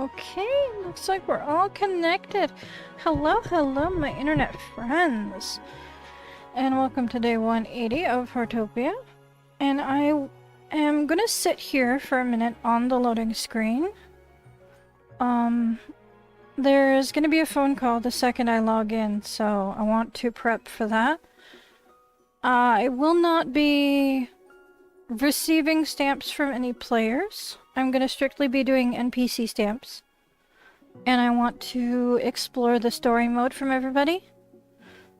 Okay, looks like we're all connected. Hello, hello, my internet friends. And welcome to day 180 of Heartopia. And I am gonna sit here for a minute on the loading screen. There's gonna be a phone call the second I log in, so I want to prep for that. I will not be receiving stamps from any players. I'm gonna strictly be doing NPC stamps. And I want to explore the story mode from everybody.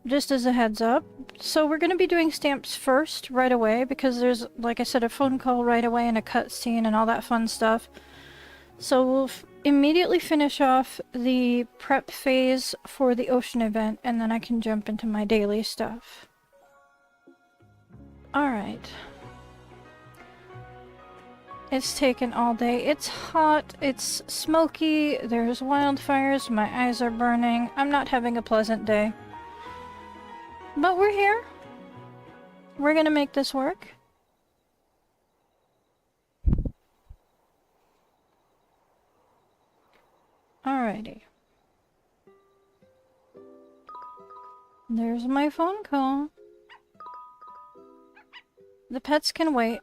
Just as a heads up. So we're gonna be doing stamps first, right away, because there's, like I said, a phone call right away and a cutscene and all that fun stuff. So we'll immediately finish off the prep phase for the ocean event, and then I can jump into my daily stuff. Alright. It's taken all day. It's hot, it's smoky, there's wildfires, my eyes are burning. I'm not having a pleasant day. But we're here. We're gonna make this work. Alrighty. There's my phone call. The pets can wait.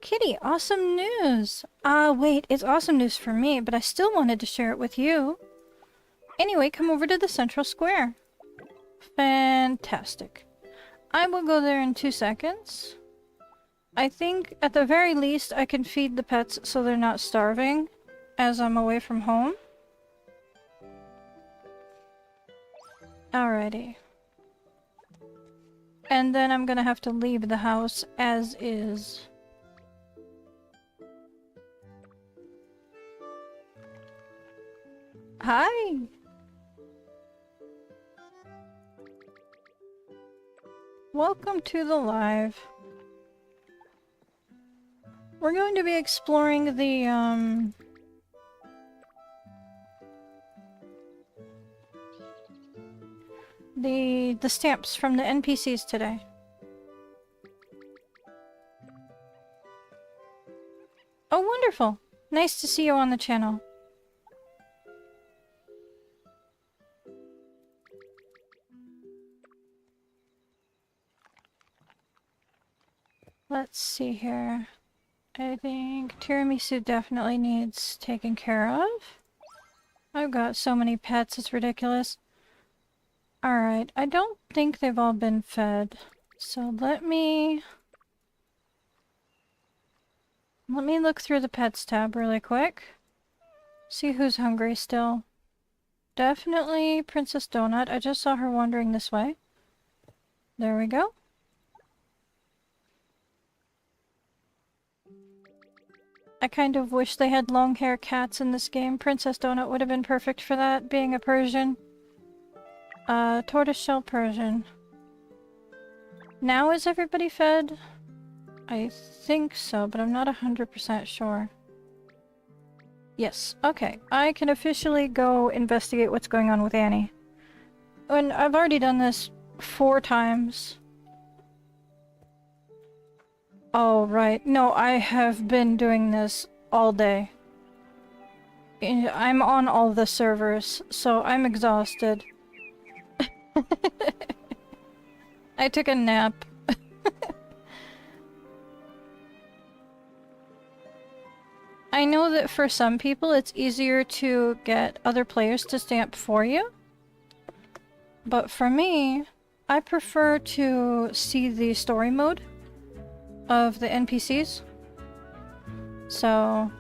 Kitty, awesome news! Wait, it's awesome news for me, but I still wanted to share it with you. Anyway, come over to the central square. Fantastic. I will go there in 2 seconds. I think, at the very least, I can feed the pets so they're not starving as I'm away from home. Alrighty. And then I'm gonna have to leave the house as is. Hi! Welcome to the live. We're going to be exploring the stamps from the NPCs today. Oh, wonderful! Nice to see you on the channel. Let's see here. I think tiramisu definitely needs taken care of. I've got so many pets, it's ridiculous. Alright, I don't think they've all been fed. So let me look through the pets tab really quick. See who's hungry still. Definitely Princess Donut. I just saw her wandering this way. There we go. I kind of wish they had long hair cats in this game. Princess Donut would have been perfect for that, being a Persian. Tortoiseshell Persian. Now is everybody fed? I think so, but I'm not 100% sure. Yes, okay. I can officially go investigate what's going on with Annie. And I've already done this 4 times. Oh, right. No, I have been doing this all day. I'm on all the servers, so I'm exhausted. I took a nap. I know that for some people it's easier to get other players to stamp for you. But for me, I prefer to see the story mode of the NPCs. So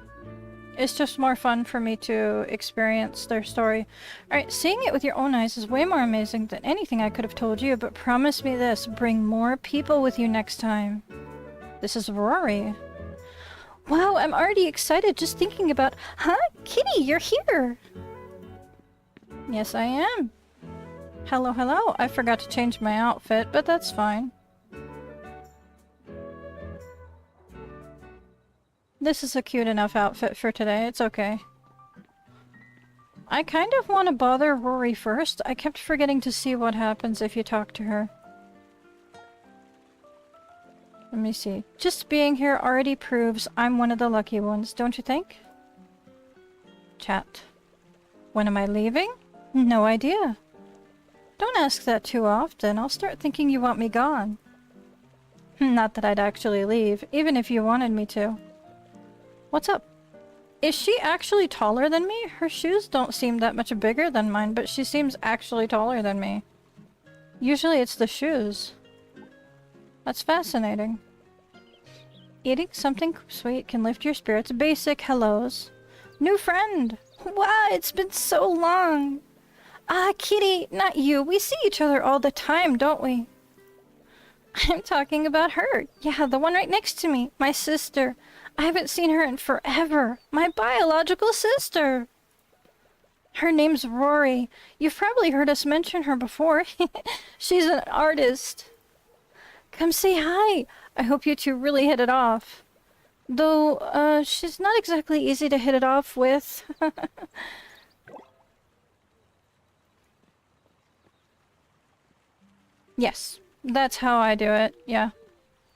it's just more fun for me to experience their story. Alright, seeing it with your own eyes is way more amazing than anything I could have told you, but promise me this, bring more people with you next time. This is Rory. Wow, I'm already excited just thinking about— Huh? Kitty, you're here! Yes, I am. Hello, hello. I forgot to change my outfit, but that's fine. This is a cute enough outfit for today, it's okay. I kind of want to bother Rory first. I kept forgetting to see what happens if you talk to her. Let me see. Just being here already proves I'm one of the lucky ones, don't you think? chat. When am I leaving? No idea. Don't ask that too often. I'll start thinking you want me gone. Not that I'd actually leave, even if you wanted me to. What's up? Is she actually taller than me? Her shoes don't seem that much bigger than mine, but she seems actually taller than me. Usually it's the shoes. That's fascinating. Eating something sweet can lift your spirits. Basic hellos. New friend! Wow, it's been so long! Ah, Kitty, not you. We see each other all the time, don't we? I'm talking about her. Yeah, the one right next to me. My sister. I haven't seen her in forever. My biological sister. Her name's Rory. You've probably heard us mention her before. She's an artist. Come say hi. I hope you two really hit it off. Though, she's not exactly easy to hit it off with. Yes, that's how I do it, yeah.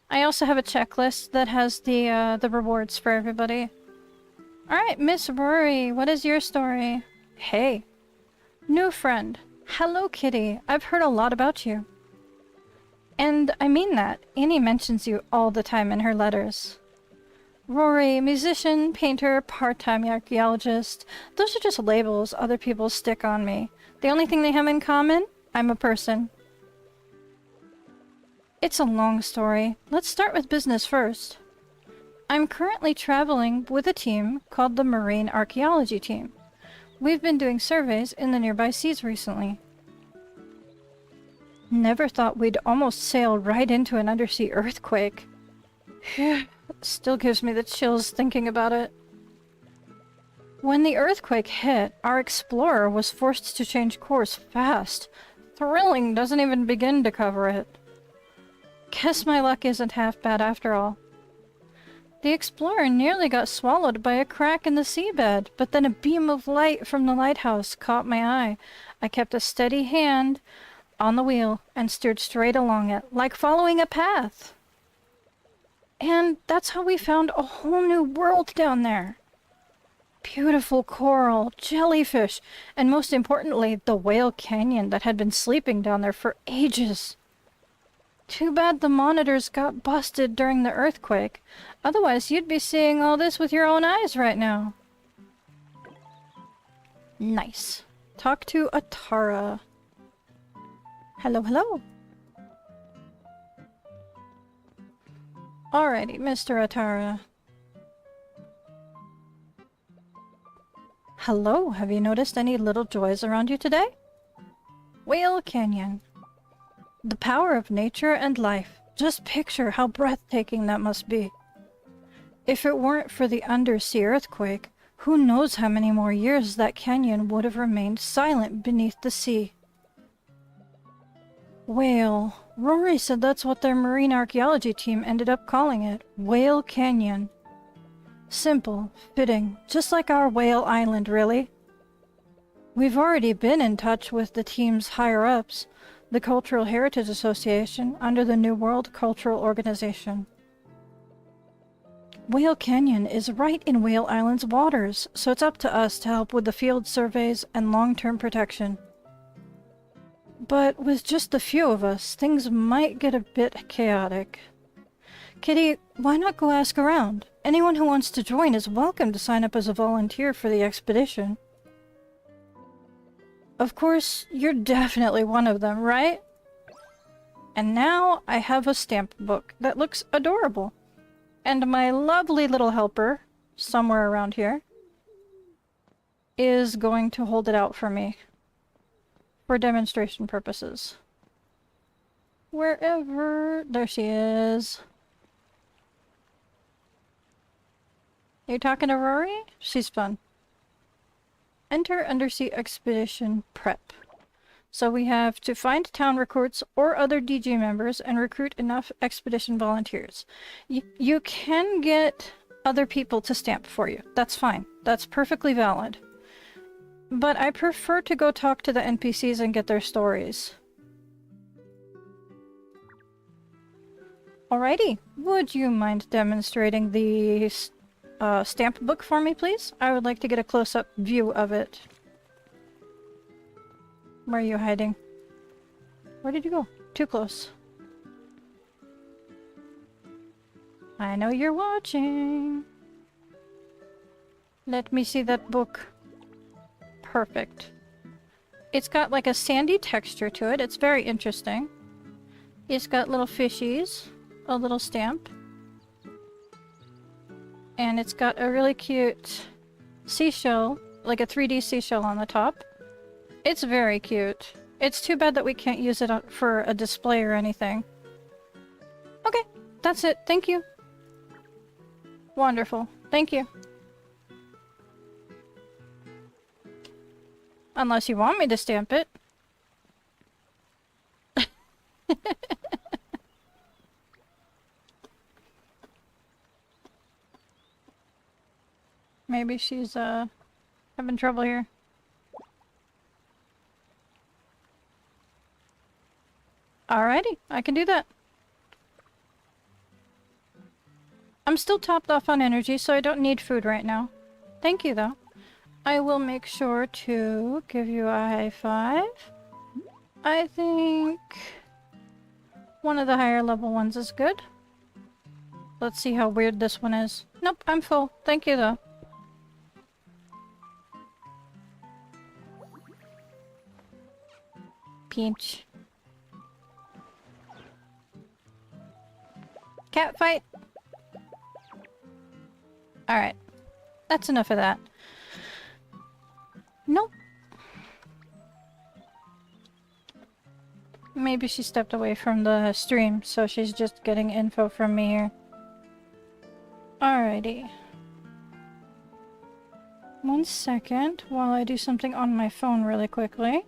I also have a checklist that has the rewards for everybody. Alright, Miss Rory, what is your story? Hey. New friend. Hello, Kitty. I've heard a lot about you. And I mean that. Annie mentions you all the time in her letters. Rory, musician, painter, part-time archaeologist. Those are just labels other people stick on me. The only thing they have in common? I'm a person. It's a long story. Let's start with business first. I'm currently traveling with a team called the Marine Archaeology Team. We've been doing surveys in the nearby seas recently. Never thought we'd almost sail right into an undersea earthquake. Phew, still gives me the chills thinking about it. When the earthquake hit, our explorer was forced to change course fast. Thrilling doesn't even begin to cover it. Guess my luck isn't half bad after all. The explorer nearly got swallowed by a crack in the seabed, but then a beam of light from the lighthouse caught my eye. I kept a steady hand on the wheel and steered straight along it, like following a path. And that's how we found a whole new world down there. Beautiful coral, jellyfish, and most importantly, the whale canyon that had been sleeping down there for ages. Too bad the monitors got busted during the earthquake. Otherwise, you'd be seeing all this with your own eyes right now. Nice. Talk to Atara. Hello, hello. Alrighty, Mr. Atara. Hello, have you noticed any little joys around you today? Whale Canyon. The power of nature and life. Just picture how breathtaking that must be. If it weren't for the undersea earthquake, who knows how many more years that canyon would have remained silent beneath the sea. Whale. Rory said that's what their marine archaeology team ended up calling it. Whale Canyon. Simple, fitting, just like our Whale Island, really. We've already been in touch with the team's higher-ups, the Cultural Heritage Association, under the New World Cultural Organization. Whale Canyon is right in Whale Island's waters, so it's up to us to help with the field surveys and long-term protection. But with just a few of us, things might get a bit chaotic. Kitty, why not go ask around? Anyone who wants to join is welcome to sign up as a volunteer for the expedition. Of course, you're definitely one of them, right? And now I have a stamp book that looks adorable. And my lovely little helper, somewhere around here, is going to hold it out for me. For demonstration purposes. Wherever... There she is. You talking to Rory? She's fun. Enter Undersea Expedition Prep. So we have to find town recruits or other DG members and recruit enough expedition volunteers. You can get other people to stamp for you. That's fine. That's perfectly valid. But I prefer to go talk to the NPCs and get their stories. Alrighty. Would you mind demonstrating the stamp book for me, please? I would like to get a close-up view of it. Where are you hiding? Where did you go? Too close. I know you're watching. Let me see that book. Perfect. It's got like a sandy texture to it. It's very interesting. It's got little fishies, a little stamp. And it's got a really cute seashell, like a 3D seashell on the top. It's very cute. It's too bad that we can't use it for a display or anything. Okay, that's it. Thank you. Wonderful. Thank you. Unless you want me to stamp it. Maybe she's having trouble here. Alrighty, I can do that. I'm still topped off on energy, so I don't need food right now. Thank you, though. I will make sure to give you a high five. I think one of the higher level ones is good. Let's see how weird this one is. Nope, I'm full. Thank you, though. Peach. Cat fight! Alright. That's enough of that. Nope. Maybe she stepped away from the stream, so she's just getting info from me here. Alrighty. 1 second while I do something on my phone really quickly.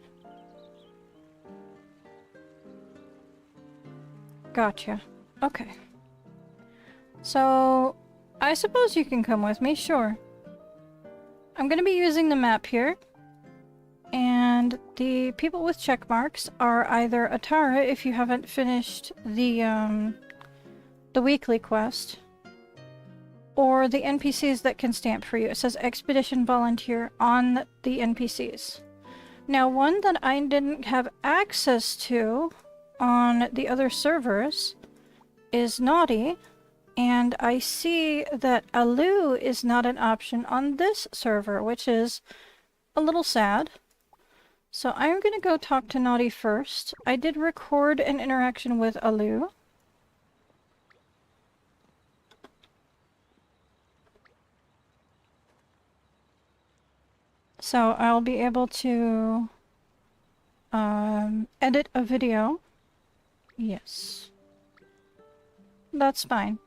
Gotcha. Okay. So, I suppose you can come with me, sure. I'm gonna be using the map here. And the people with check marks are either Atara if you haven't finished the weekly quest, or the NPCs that can stamp for you. It says Expedition Volunteer on the NPCs. Now, one that I didn't have access to on the other servers is Naughty, and I see that Alu is not an option on this server, which is a little sad. So I'm going to go talk to Naughty first. I did record an interaction with Alu. So I'll be able to edit a video. Yes. That's fine.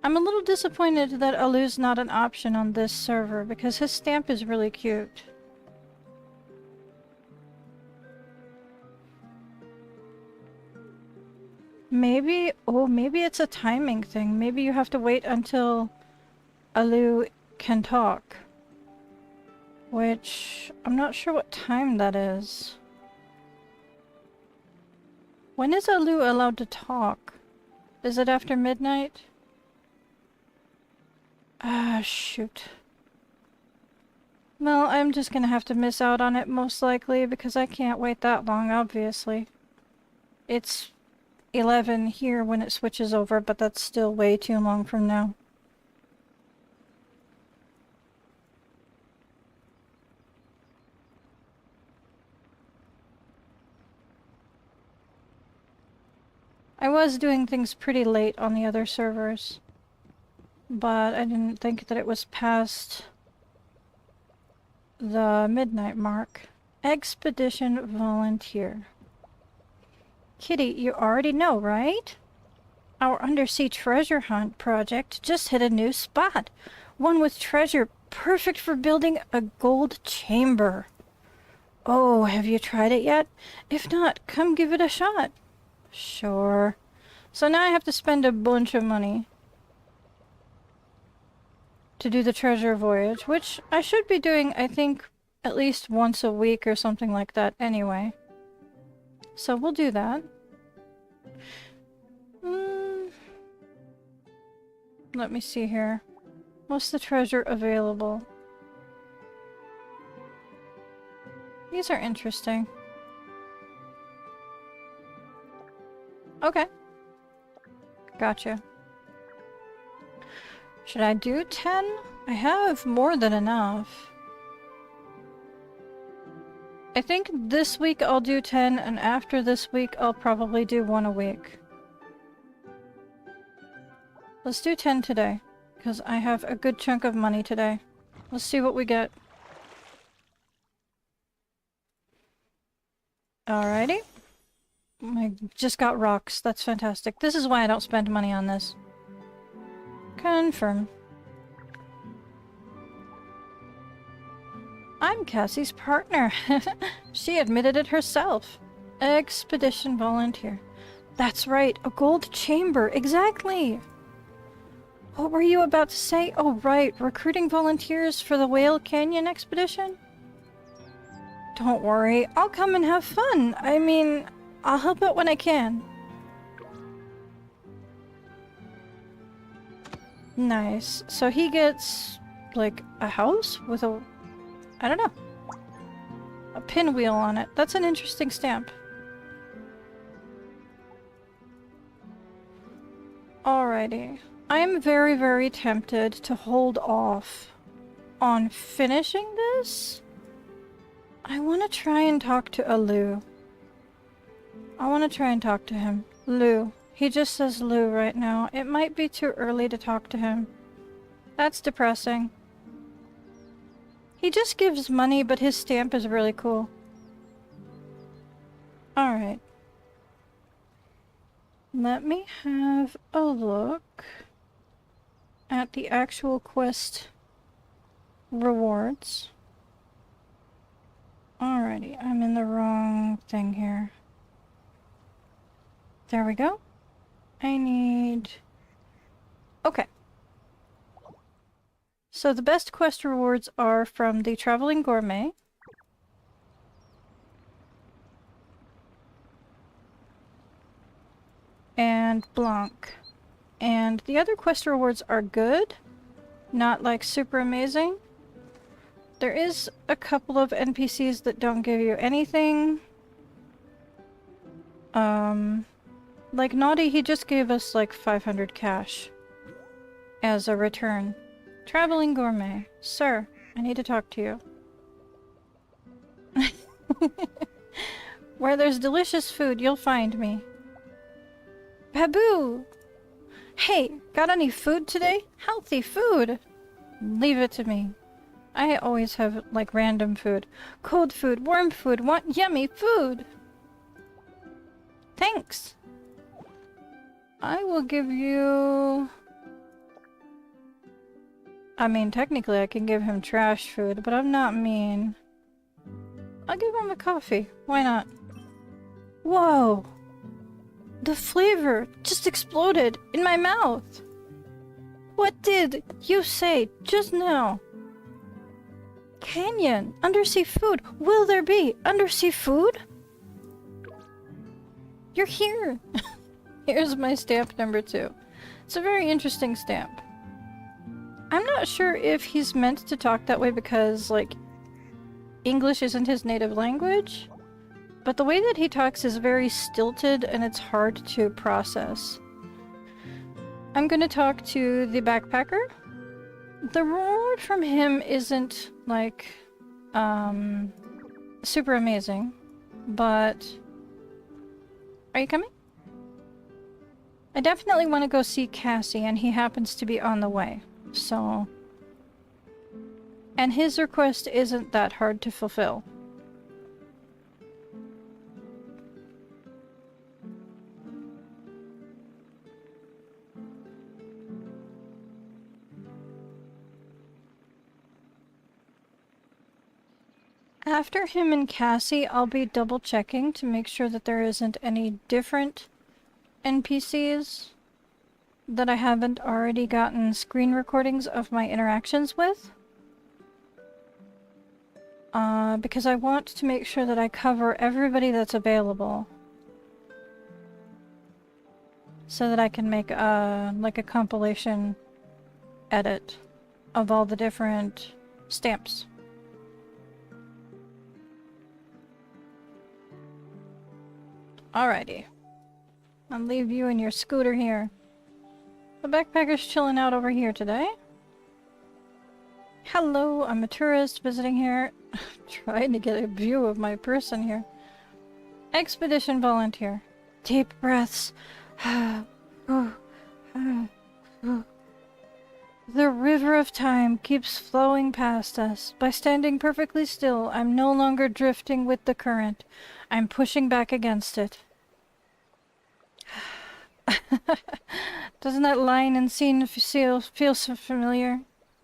I'm a little disappointed that Alu's not an option on this server because his stamp is really cute. Maybe, oh, maybe it's a timing thing. Maybe you have to wait until Alu can talk. Which, I'm not sure what time that is. When is Alu allowed to talk? Is it after midnight? Ah, shoot. Well, I'm just gonna have to miss out on it most likely because I can't wait that long, obviously. It's 11 here when it switches over, but that's still way too long from now. I was doing things pretty late on the other servers, but I didn't think that it was past the midnight mark. Expedition Volunteer. Kitty, you already know, right? Our undersea treasure hunt project just hit a new spot. One with treasure perfect for building a gold chamber. Oh, have you tried it yet? If not, come give it a shot. Sure. So now I have to spend a bunch of money to do the treasure voyage, which I should be doing, I think, at least once a week or something like that anyway. So we'll do that. Let me see here. What's the treasure available? These are interesting. Okay. Gotcha. Should I do 10? I have more than enough. I think this week I'll do 10, and after this week I'll probably do 1 a week. Let's do 10 today, because I have a good chunk of money today. Let's see what we get. Alrighty. I just got rocks. That's fantastic. This is why I don't spend money on this. Confirm. I'm Cassie's partner. She admitted it herself. Expedition volunteer. That's right, a gold chamber. Exactly. What were you about to say? Oh, right. Recruiting volunteers for the Whale Canyon expedition? Don't worry. I'll come and have fun. I mean, I'll help out when I can. Nice. So he gets, like, a house with a... I don't know. A pinwheel on it. That's an interesting stamp. Alrighty. I am very, very tempted to hold off on finishing this. I want to try and talk to Lou. I want to try and talk to him. Lou. He just says Lou right now. It might be too early to talk to him. That's depressing. He just gives money, but his stamp is really cool. Alright. Let me have a look at the actual quest rewards. Alrighty, I'm in the wrong thing here. There we go. I need... Okay. So the best quest rewards are from the Traveling Gourmet. And Blanc. And the other quest rewards are good. Not like super amazing. There is a couple of NPCs that don't give you anything. Like Naughty, he just gave us like 500 cash as a return. Traveling Gourmet. Sir, I need to talk to you. Where there's delicious food, you'll find me. Baboo! Hey, got any food today? Healthy food! Leave it to me. I always have, like, random food. Cold food, warm food, want yummy food! Thanks! I will give you... I mean, technically I can give him trash food, but I'm not mean. I'll give him a coffee. Why not? Whoa! The flavor just exploded in my mouth! What did you say just now? Canyon! Undersea food! Will there be undersea food? You're here! Here's my stamp number 2. It's a very interesting stamp. I'm not sure if he's meant to talk that way because, like, English isn't his native language, but the way that he talks is very stilted and it's hard to process. I'm gonna talk to the backpacker. The reward from him isn't, like, super amazing, but... Are you coming? I definitely want to go see Cassie, and he happens to be on the way, so... And his request isn't that hard to fulfill. After him and Cassie, I'll be double checking to make sure that there isn't any different NPCs that I haven't already gotten screen recordings of my interactions with. Because I want to make sure that I cover everybody that's available. so that I can make like a compilation edit of all the different stamps. Alrighty. I'll leave you and your scooter here. The backpacker's chilling out over here today. Hello, I'm a tourist visiting here. Trying to get a view of my person here. Expedition volunteer. Deep breaths. The river of time keeps flowing past us. By standing perfectly still, I'm no longer drifting with the current. I'm pushing back against it. Doesn't that line and scene feel so familiar?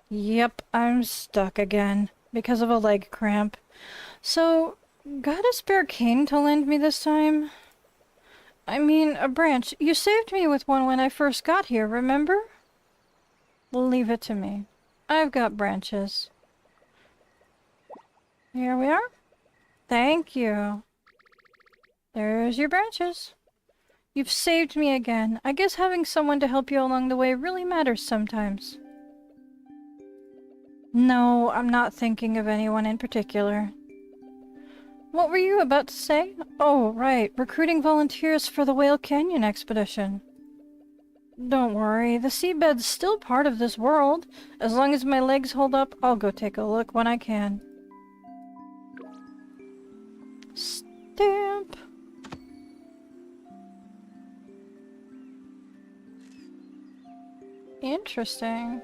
Yep, I'm stuck again because of a leg cramp. So, got a spare cane to lend me this time? I mean, a branch. You saved me with one when I first got here, remember? Leave it to me. I've got branches. Here we are. Thank you. There's your branches. You've saved me again. I guess having someone to help you along the way really matters sometimes. No, I'm not thinking of anyone in particular. What were you about to say? Oh, right. Recruiting volunteers for the Whale Canyon expedition. Don't worry, the seabed's still part of this world. As long as my legs hold up, I'll go take a look when I can. Stamp. Interesting.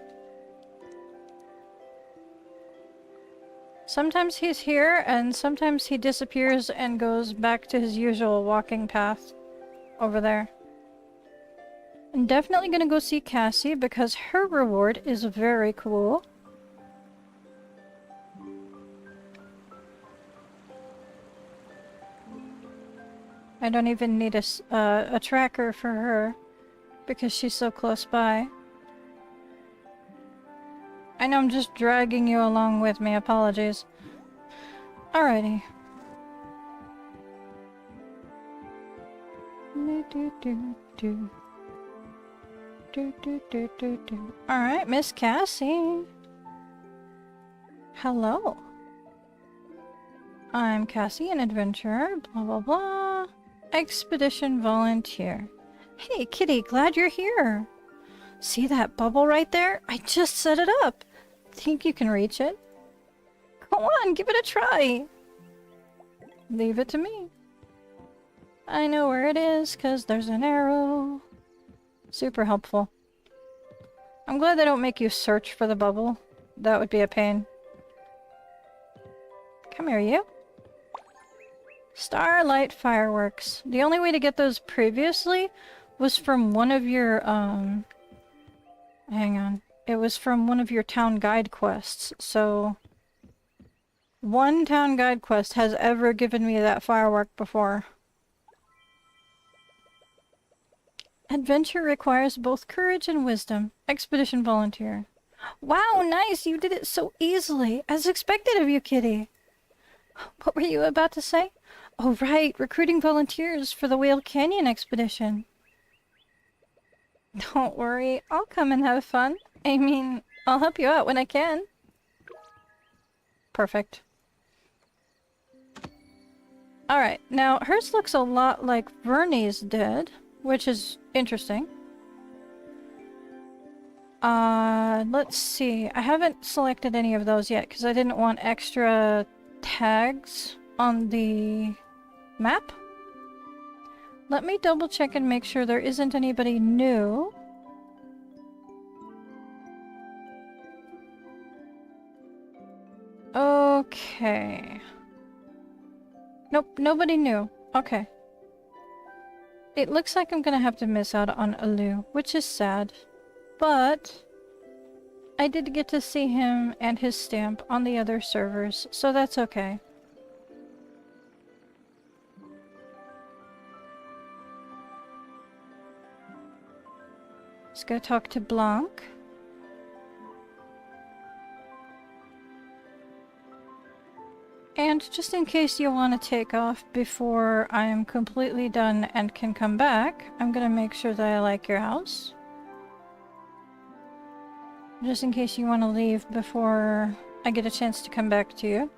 Sometimes he's here, and sometimes he disappears and goes back to his usual walking path over there. I'm definitely gonna go see Cassie because her reward is very cool. I don't even need a tracker for her because she's so close by. I know I'm just dragging you along with me, apologies. Alrighty. Alright, Miss Cassie. Hello. I'm Cassie, an adventurer, blah blah blah. Expedition volunteer. Hey kitty, glad you're here. See that bubble right there? I just set it up. Think you can reach it? Go on, give it a try. Leave it to me. I know where it is, 'cause there's an arrow. Super helpful. I'm glad they don't make you search for the bubble. That would be a pain. Come here, you. Starlight fireworks. The only way to get those previously was from one of your, hang on. It was from one of your town guide quests, so... One town guide quest has ever given me that firework before. Adventure requires both courage and wisdom. Expedition volunteer. Wow, nice! You did it so easily! As expected of you, kitty! What were you about to say? Oh, right! Recruiting volunteers for the Whale Canyon expedition. Don't worry, I'll come and have fun. I mean, I'll help you out when I can. Perfect. Alright, now hers looks a lot like Vernie's did, which is interesting. Let's see. I haven't selected any of those yet because I didn't want extra tags on the map. Let me double check and make sure there isn't anybody new. Okay. Nope, nobody new. Okay. It looks like I'm gonna have to miss out on Alu, which is sad. But I did get to see him and his stamp on the other servers, so that's okay. Let's go talk to Blanc. And just in case you want to take off before I am completely done and can come back, I'm gonna make sure that I like your house. Just in case you want to leave before I get a chance to come back to you.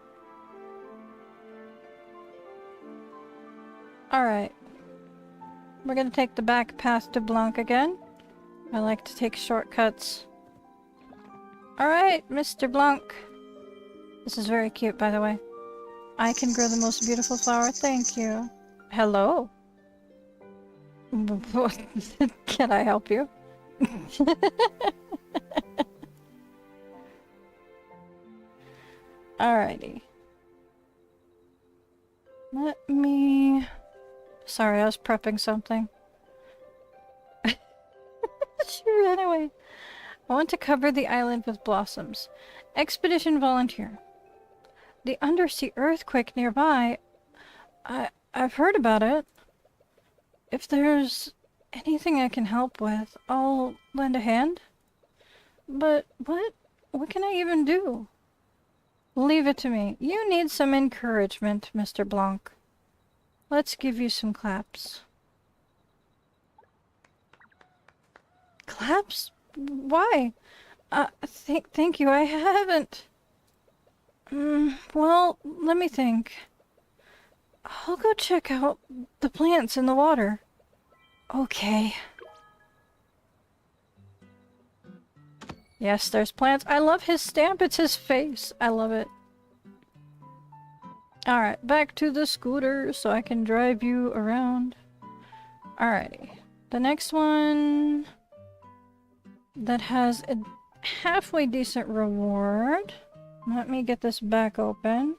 Alright. We're gonna take the back path to Blanc again. I like to take shortcuts. Alright, Mr. Blanc. This is very cute, by the way. I can grow the most beautiful flower, thank you. Hello? Can I help you? Alrighty. Let me... Sorry, I was prepping something. She ran away. I want to cover the island with blossoms. Expedition volunteer. The undersea earthquake nearby. I've heard about it. If there's anything I can help with, I'll lend a hand. But what can I even do? Leave it to me. You need some encouragement, Mr. Blanc. Let's give you some claps. Claps? Why? Thank you, I haven't. Well, let me think. I'll go check out the plants in the water. Okay. Yes, there's plants. I love his stamp. It's his face. I love it. Alright, back to the scooter so I can drive you around. Alrighty. The next one that has a halfway decent reward. Let me get this back open.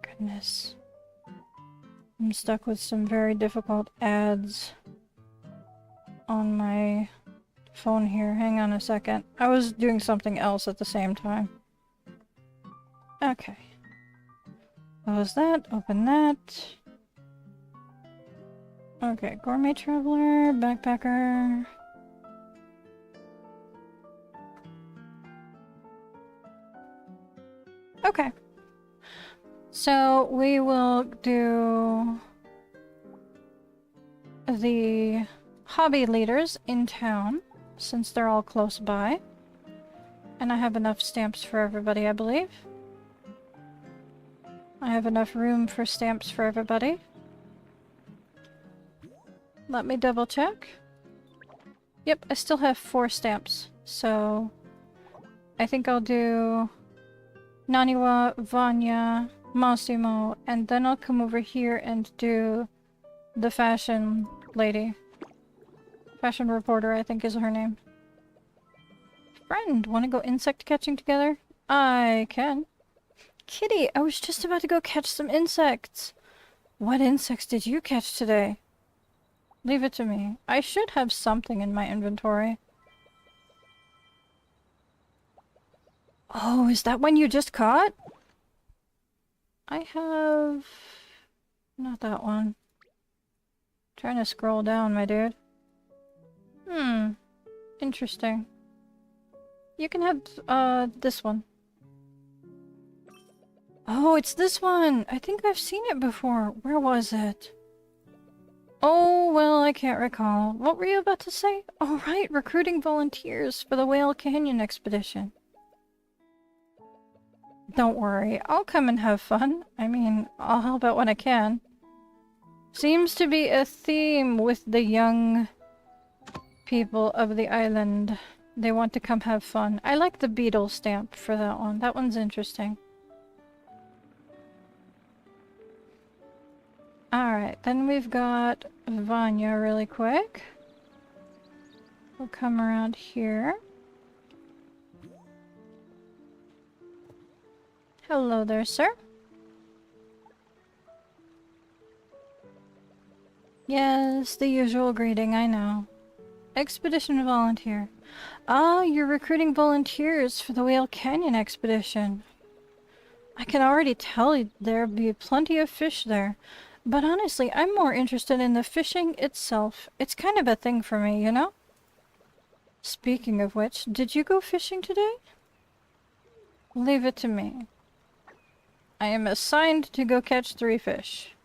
Goodness. I'm stuck with some very difficult ads on my phone here. Hang on a second. I was doing something else at the same time. Okay. Close that. Open that. Okay. Gourmet traveler. Backpacker. Okay. So we will do the hobby leaders in town, since they're all close by. And I have enough stamps for everybody, I believe. I have enough room for stamps for everybody. Let me double check. Yep, I still have 4 stamps, so I think I'll do Naniwa, Vanya, Massimo, and then I'll come over here and do the fashion lady. Fashion reporter, I think is her name. Friend, wanna go insect catching together? I can. Kitty, I was just about to go catch some insects. What insects did you catch today? Leave it to me. I should have something in my inventory. Oh, is that one you just caught? I have... not that one. Trying to scroll down, my dude. Interesting. You can have, this one. Oh, it's this one! I think I've seen it before. Where was it? Oh, well, I can't recall. What were you about to say? Oh, right, recruiting volunteers for the Whale Canyon expedition. Don't worry, I'll come and have fun. I mean, I'll help out when I can. Seems to be a theme with the young people of the island. They want to come have fun. I like the beetle stamp for that one. That one's interesting. Alright, then we've got Vanya really quick. We'll come around here. Hello there, sir. Yes, the usual greeting, I know. Expedition volunteer. Ah, you're recruiting volunteers for the Whale Canyon expedition. I can already tell there'll be plenty of fish there. But honestly, I'm more interested in the fishing itself. It's kind of a thing for me, you know? Speaking of which, did you go fishing today? Leave it to me. I am assigned to go catch 3 fish.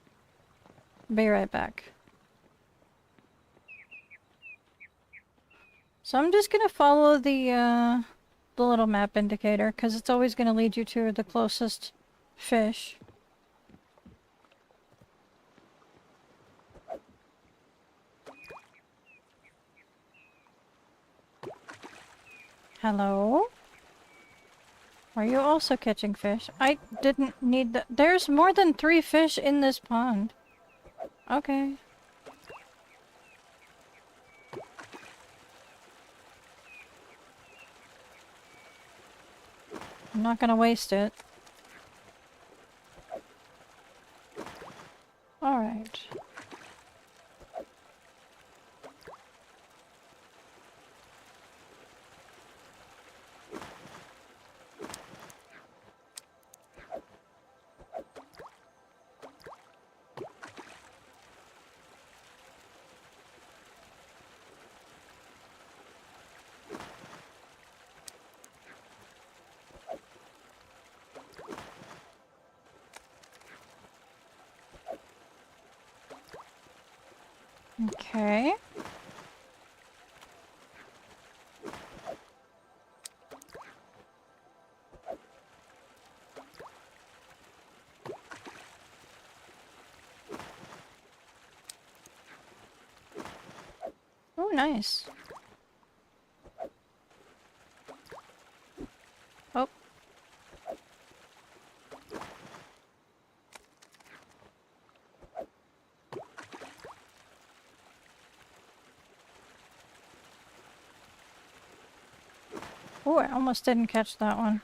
Be right back. So I'm just gonna follow the little map indicator, because it's always gonna lead you to the closest fish. Hello? Are you also catching fish? I didn't need that. There's more than 3 fish in this pond. Okay. I'm not gonna waste it. Alright. Okay. Oh, nice. Oh. Oh, I almost didn't catch that one.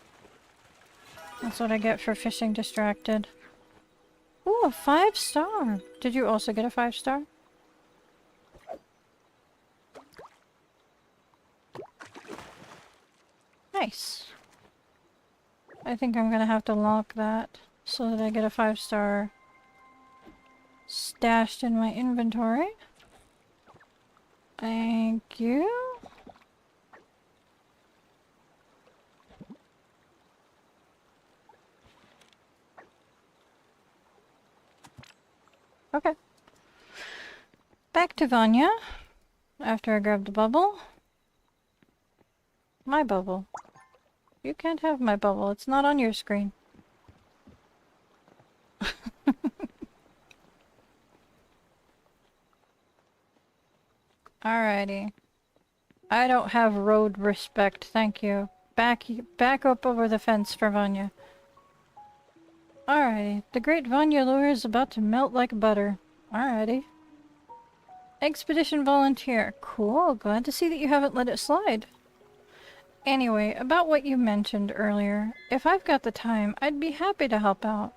That's what I get for fishing distracted. Ooh, a 5-star! Did you also get a 5-star? Nice. I think I'm gonna have to lock that so that I get a 5-star stashed in my inventory. Thank you. Okay. Back to Vanya. After I grab the bubble. My bubble. You can't have my bubble. It's not on your screen. Alrighty. I don't have road respect, thank you. Back up over the fence for Vanya. Alrighty. The great Vanya lure is about to melt like butter. Alrighty. Expedition volunteer. Cool. Glad to see that you haven't let it slide. Anyway, about what you mentioned earlier. If I've got the time, I'd be happy to help out.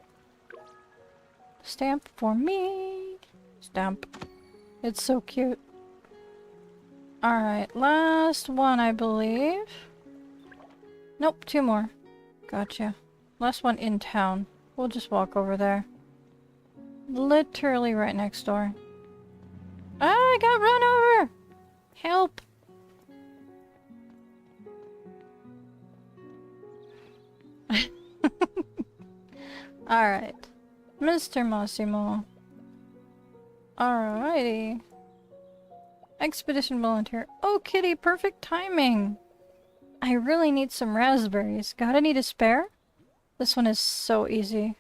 Stamp for me. Stamp. It's so cute. Alright, last one, I believe. Nope, 2 more. Gotcha. Last one in town. We'll just walk over there. Literally right next door. Ah, I got run over! Help! Alright. Mr. Massimo. Alrighty. Expedition volunteer. Oh, kitty, perfect timing! I really need some raspberries. Gotta need a spare? This one is so easy.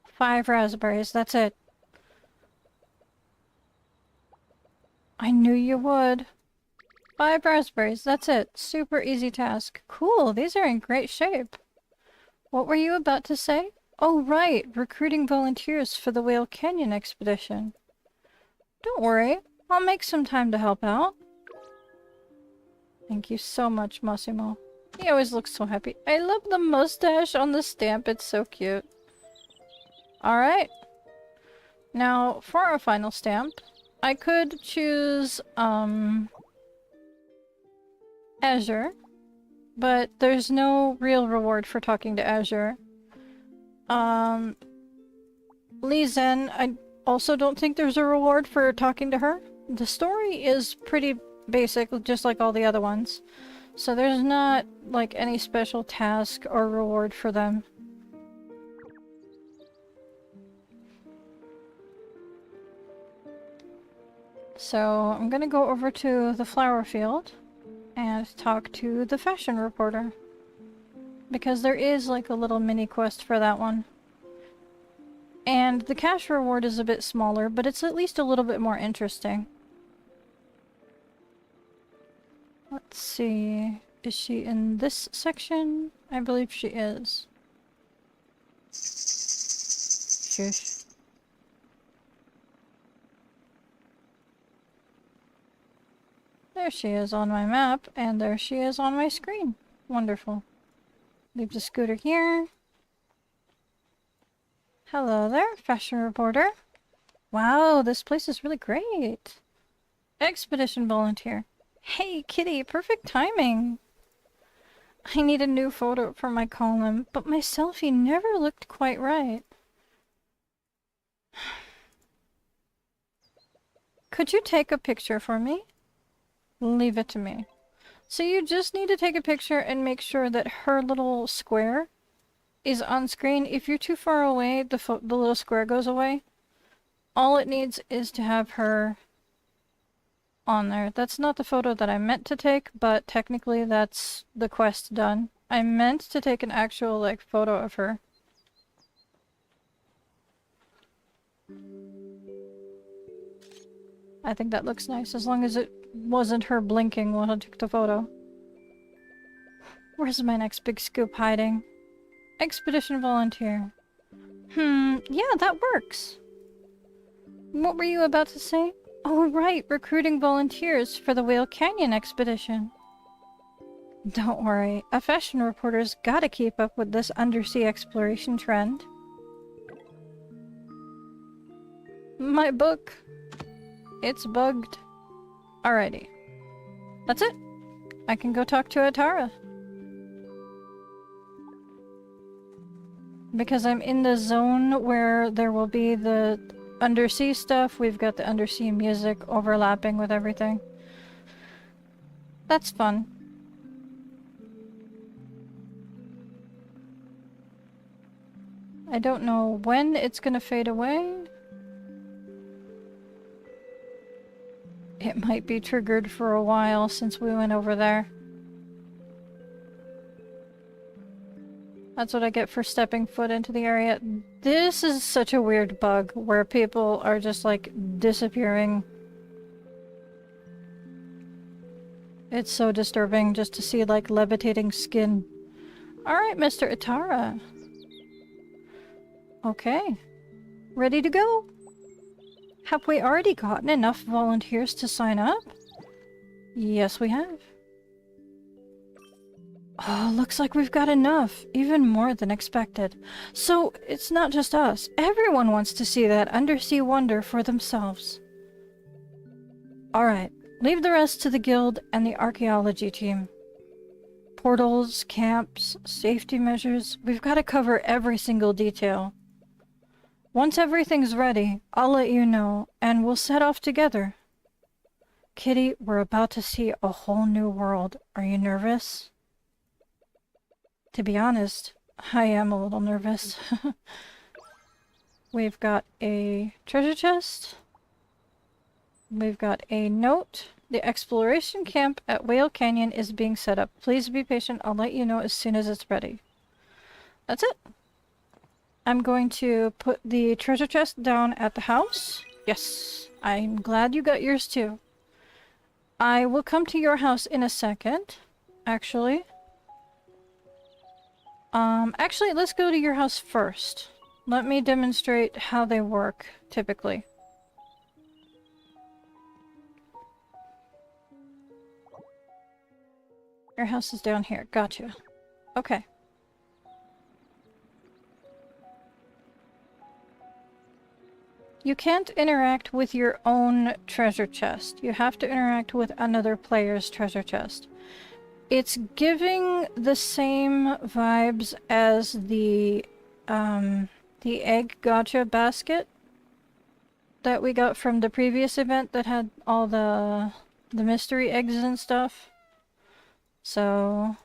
5 raspberries, that's it. I knew you would. 5 raspberries, that's it. Super easy task. Cool, these are in great shape. What were you about to say? Oh, right, recruiting volunteers for the Whale Canyon expedition. Don't worry, I'll make some time to help out. Thank you so much, Massimo. He always looks so happy. I love the mustache on the stamp, it's so cute. Alright. Now, for our final stamp, I could choose, Azure, but there's no real reward for talking to Azure. Lee Zen, I also don't think there's a reward for talking to her. The story is pretty basic, just like all the other ones. So there's not, like, any special task or reward for them. So I'm gonna go over to the flower field and talk to the fashion reporter. Because there is like a little mini quest for that one. And the cash reward is a bit smaller, but it's at least a little bit more interesting. Let's see. Is she in this section? I believe she is. Shush. There she is on my map, and there she is on my screen. Wonderful. Leave the scooter here. Hello there, fashion reporter. Wow, this place is really great. Expedition volunteer. Hey, Kitty, perfect timing. I need a new photo for my column, but my selfie never looked quite right. Could you take a picture for me? Leave it to me. So you just need to take a picture and make sure that her little square is on screen. If you're too far away, the little square goes away. All it needs is to have her on there. That's not the photo that I meant to take, but technically that's the quest done. I meant to take an actual, like, photo of her. I think that looks nice, as long as it wasn't her blinking while I took the photo. Where's my next big scoop hiding? Expedition volunteer. Yeah, that works. What were you about to say? Oh, right, recruiting volunteers for the Whale Canyon expedition. Don't worry, a fashion reporter's gotta keep up with this undersea exploration trend. My book. It's bugged. Alrighty. That's it. I can go talk to Atara. Because I'm in the zone where there will be the undersea stuff, we've got the undersea music overlapping with everything. That's fun. I don't know when it's gonna fade away. It might be triggered for a while since we went over there. That's what I get for stepping foot into the area. This is such a weird bug where people are just like disappearing. It's so disturbing just to see like levitating skin. Alright, Mr. Atara. Okay. Ready to go? Have we already gotten enough volunteers to sign up? Yes, we have. Oh, looks like we've got enough. Even more than expected. So, it's not just us. Everyone wants to see that undersea wonder for themselves. Alright, leave the rest to the guild and the archaeology team. Portals, camps, safety measures, we've got to cover every single detail. Once everything's ready, I'll let you know, and we'll set off together. Kitty, we're about to see a whole new world. Are you nervous? To be honest, I am a little nervous. We've got a treasure chest. We've got a note. The exploration camp at Whale Canyon is being set up. Please be patient. I'll let you know as soon as it's ready. That's it. I'm going to put the treasure chest down at the house. Yes, I'm glad you got yours too. I will come to your house in a second, actually. Actually, let's go to your house first. Let me demonstrate how they work, typically. Your house is down here. Gotcha. Okay. You can't interact with your own treasure chest. You have to interact with another player's treasure chest. It's giving the same vibes as the egg gacha basket that we got from the previous event that had all the mystery eggs and stuff. So...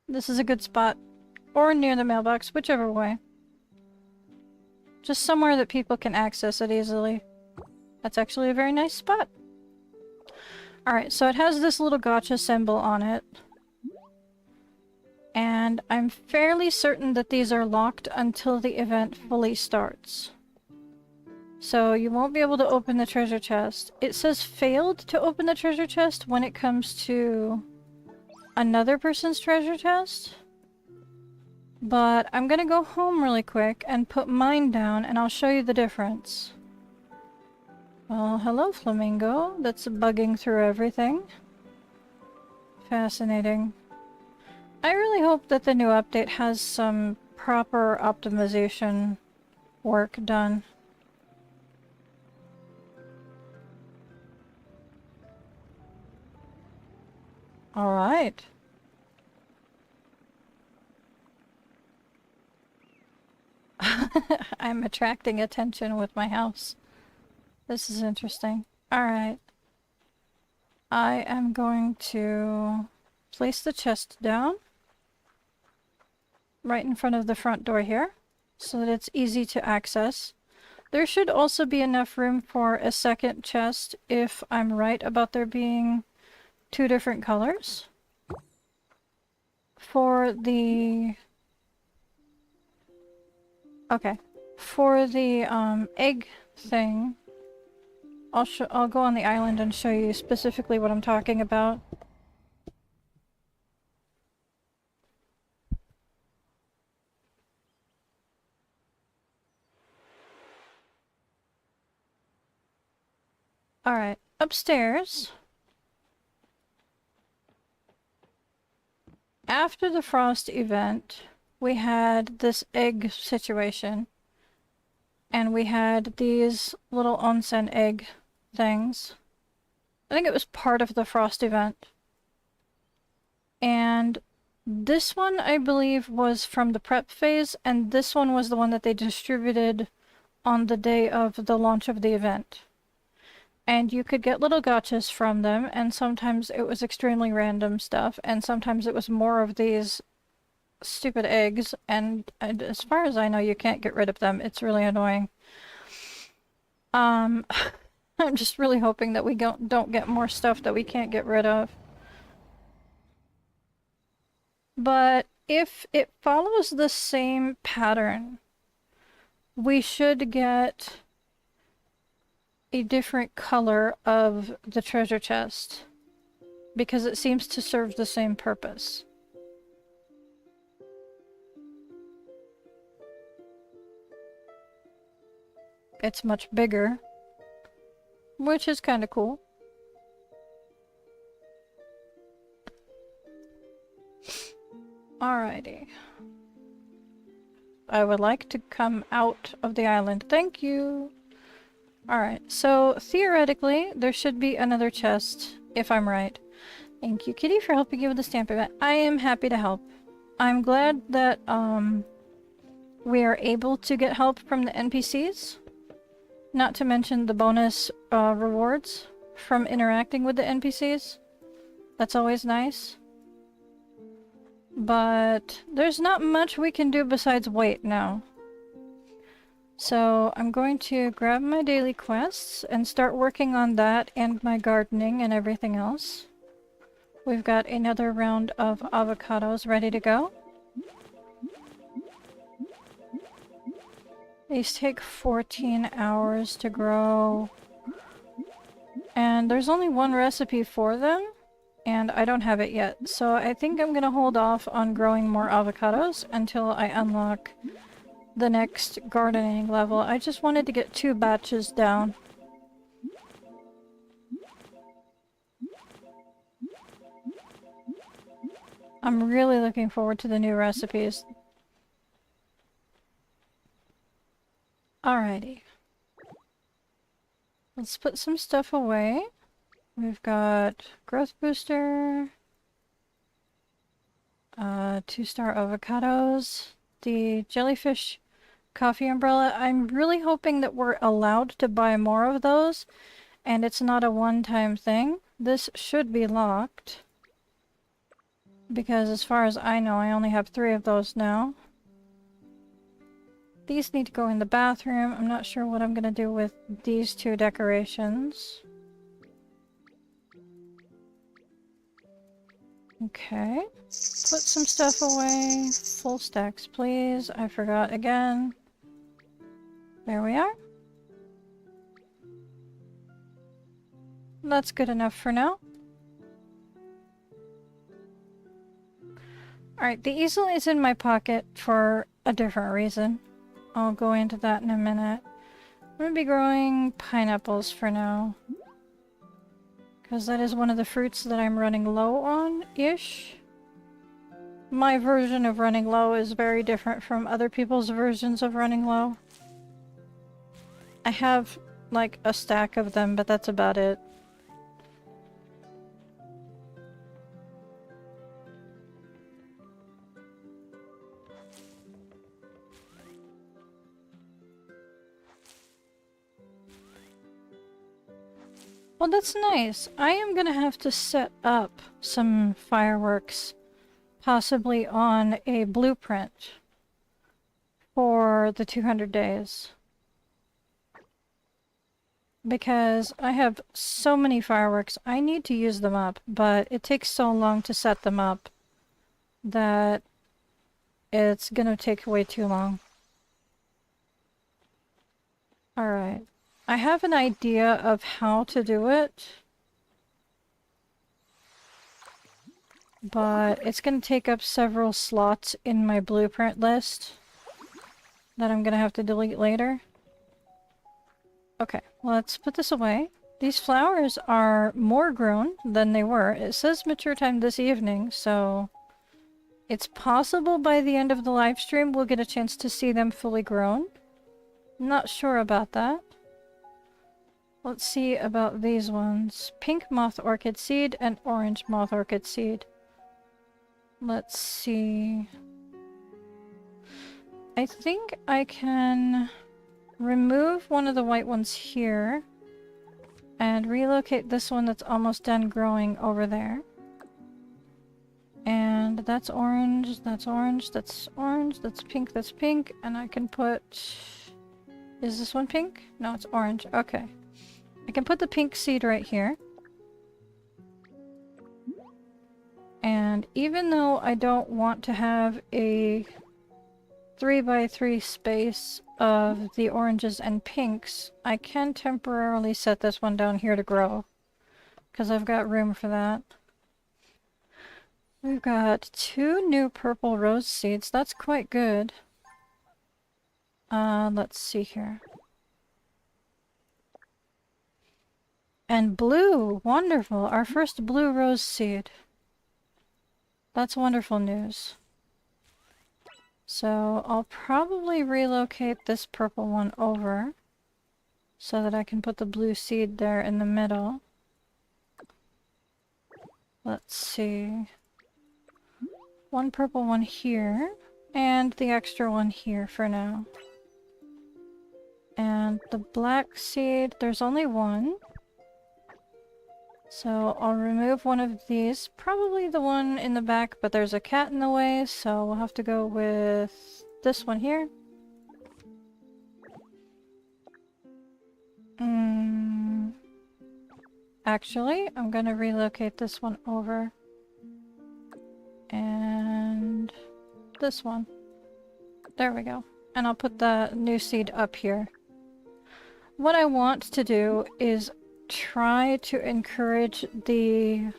This is a good spot. Or near the mailbox, whichever way. Just somewhere that people can access it easily. That's actually a very nice spot. Alright, so it has this little gotcha symbol on it. And I'm fairly certain that these are locked until the event fully starts. So you won't be able to open the treasure chest. It says failed to open the treasure chest when it comes to another person's treasure chest. But I'm gonna go home really quick and put mine down and I'll show you the difference. Well, hello Flamingo. That's bugging through everything. Fascinating. I really hope that the new update has some proper optimization work done. Alright. I'm attracting attention with my house. This is interesting. Alright. I am going to place the chest down right in front of the front door here so that it's easy to access. There should also be enough room for a second chest if I'm right about there being two different colors. For the... Okay. For the egg thing, I'll go on the island and show you specifically what I'm talking about. Alright, upstairs. After the frost event, we had this egg situation. And we had these little onsen egg things. I think it was part of the frost event. And this one, I believe, was from the prep phase, and this one was the one that they distributed on the day of the launch of the event. And you could get little gotchas from them, and sometimes it was extremely random stuff, and sometimes it was more of these stupid eggs, and as far as I know, you can't get rid of them. It's really annoying. I'm just really hoping that we don't get more stuff that we can't get rid of. But if it follows the same pattern, we should get a different color of the treasure chest, because it seems to serve the same purpose. It's much bigger, which is kind of cool. Alrighty. I would like to come out of the island. Thank you! Alright, so theoretically, there should be another chest, if I'm right. Thank you, Kitty, for helping you with the stamp event. I am happy to help. I'm glad that, we are able to get help from the NPCs. Not to mention the bonus, rewards from interacting with the NPCs. That's always nice. But there's not much we can do besides wait now. So I'm going to grab my daily quests and start working on that and my gardening and everything else. We've got another round of avocados ready to go. These take 14 hours to grow. And there's only one recipe for them, and I don't have it yet. So I think I'm gonna hold off on growing more avocados until I unlock the next gardening level. I just wanted to get 2 batches down. I'm really looking forward to the new recipes. Alrighty. Let's put some stuff away. We've got growth booster, 2-star avocados, the jellyfish coffee umbrella. I'm really hoping that we're allowed to buy more of those and it's not a one-time thing. This should be locked. Because as far as I know, I only have 3 of those now. These need to go in the bathroom. I'm not sure what I'm gonna do with these 2 decorations. Okay. Put some stuff away. Full stacks, please. I forgot again. There we are. That's good enough for now. Alright, the easel is in my pocket for a different reason. I'll go into that in a minute. I'm gonna be growing pineapples for now. Because that is one of the fruits that I'm running low on-ish. My version of running low is very different from other people's versions of running low. I have, like, a stack of them, but that's about it. Well, that's nice. I am gonna have to set up some fireworks, possibly on a blueprint for the 200 days. Because I have so many fireworks, I need to use them up, but it takes so long to set them up that it's gonna take way too long. Alright. I have an idea of how to do it, but it's going to take up several slots in my blueprint list that I'm going to have to delete later. Okay, let's put this away. These flowers are more grown than they were. It says mature time this evening, so it's possible by the end of the live stream we'll get a chance to see them fully grown. Not sure about that. Let's see about these ones. Pink moth orchid seed and orange moth orchid seed. Let's see. I think I can remove one of the white ones here and relocate this one that's almost done growing over there. And that's orange, that's orange, that's orange, that's pink, and I can put... Is this one pink? No, it's orange. Okay. I can put the pink seed right here. And even though I don't want to have a 3x3 space of the oranges and pinks, I can temporarily set this one down here to grow. Because I've got room for that. We've got 2 new purple rose seeds. That's quite good. Let's see here. And blue! Wonderful! Our first blue rose seed. That's wonderful news. So I'll probably relocate this purple one over so that I can put the blue seed there in the middle. Let's see. 1 purple one here, and the extra one here for now. And the black seed, there's only 1. So I'll remove one of these, probably the one in the back, but there's a cat in the way, so we'll have to go with this one here. Actually, I'm gonna relocate this one over. And this one. There we go. And I'll put the new seed up here. What I want to do is try to encourage the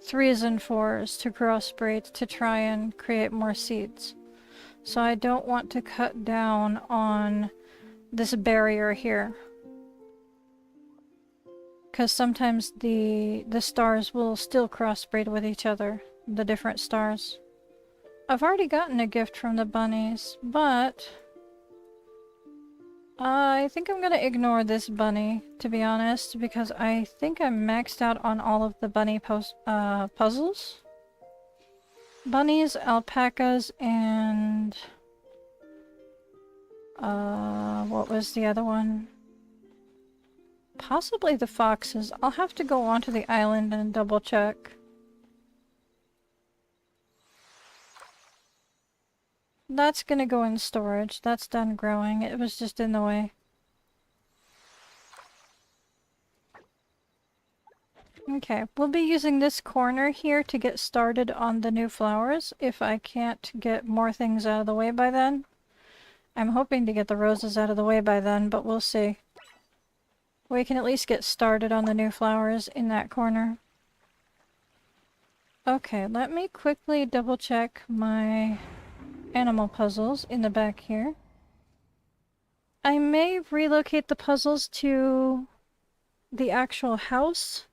3s and 4s to crossbreed to try and create more seeds. So I don't want to cut down on this barrier here. Because sometimes the stars will still crossbreed with each other, the different stars. I've already gotten a gift from the bunnies, but I think I'm gonna ignore this bunny, to be honest, because I think I'm maxed out on all of the bunny puzzles. Bunnies, alpacas, and... what was the other one? Possibly the foxes. I'll have to go onto the island and double check. That's gonna go in storage. That's done growing. It was just in the way. Okay, we'll be using this corner here to get started on the new flowers if I can't get more things out of the way by then. I'm hoping to get the roses out of the way by then, but we'll see. We can at least get started on the new flowers in that corner. Okay, let me quickly double check my animal puzzles in the back here. I may relocate the puzzles to the actual house.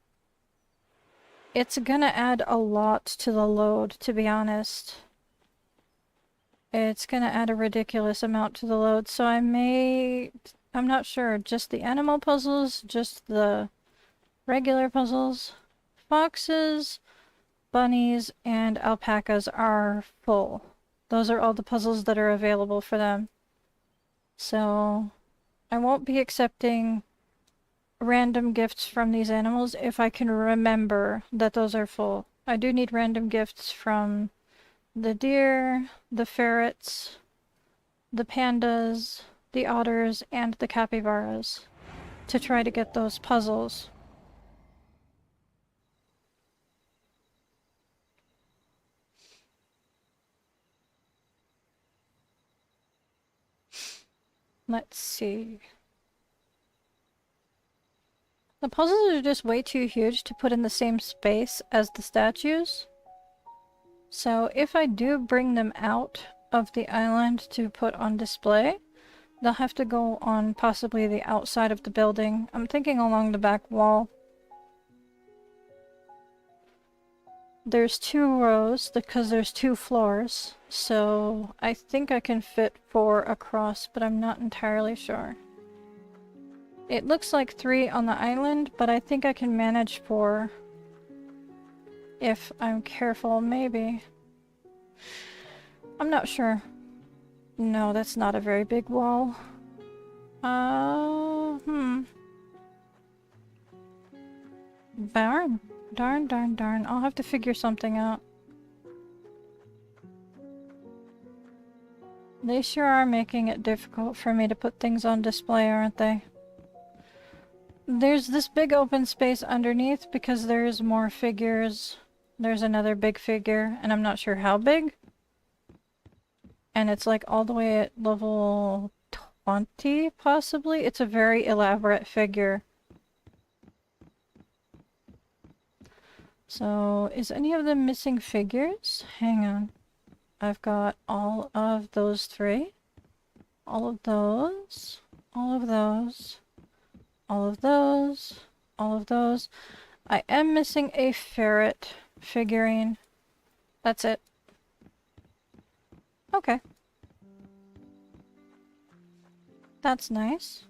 It's gonna add a lot to the load, to be honest. It's gonna add a ridiculous amount to the load, so I'm not sure, just the animal puzzles, just the regular puzzles. Foxes, bunnies, and alpacas are full. Those are all the puzzles that are available for them. So I won't be accepting random gifts from these animals if I can remember that those are full. I do need random gifts from the deer, the ferrets, the pandas, the otters, and the capybaras to try to get those puzzles. Let's see. The puzzles are just way too huge to put in the same space as the statues. So if I do bring them out of the island to put on display, they'll have to go on possibly the outside of the building. I'm thinking along the back wall. There's 2 rows because there's 2 floors, so I think I can fit 4 across, but I'm not entirely sure. It looks like 3 on the island, but I think I can manage 4 if I'm careful, maybe. I'm not sure. No, that's not a very big wall. Darn. Darn. I'll have to figure something out. They sure are making it difficult for me to put things on display, aren't they? There's this big open space underneath because there's more figures. There's another big figure, and I'm not sure how big. And it's like all the way at level 20, possibly? It's a very elaborate figure. So, is any of them missing figures? Hang on. I've got all of those 3. All of those. All of those. All of those. All of those. I am missing a ferret figurine. That's it. Okay. That's nice.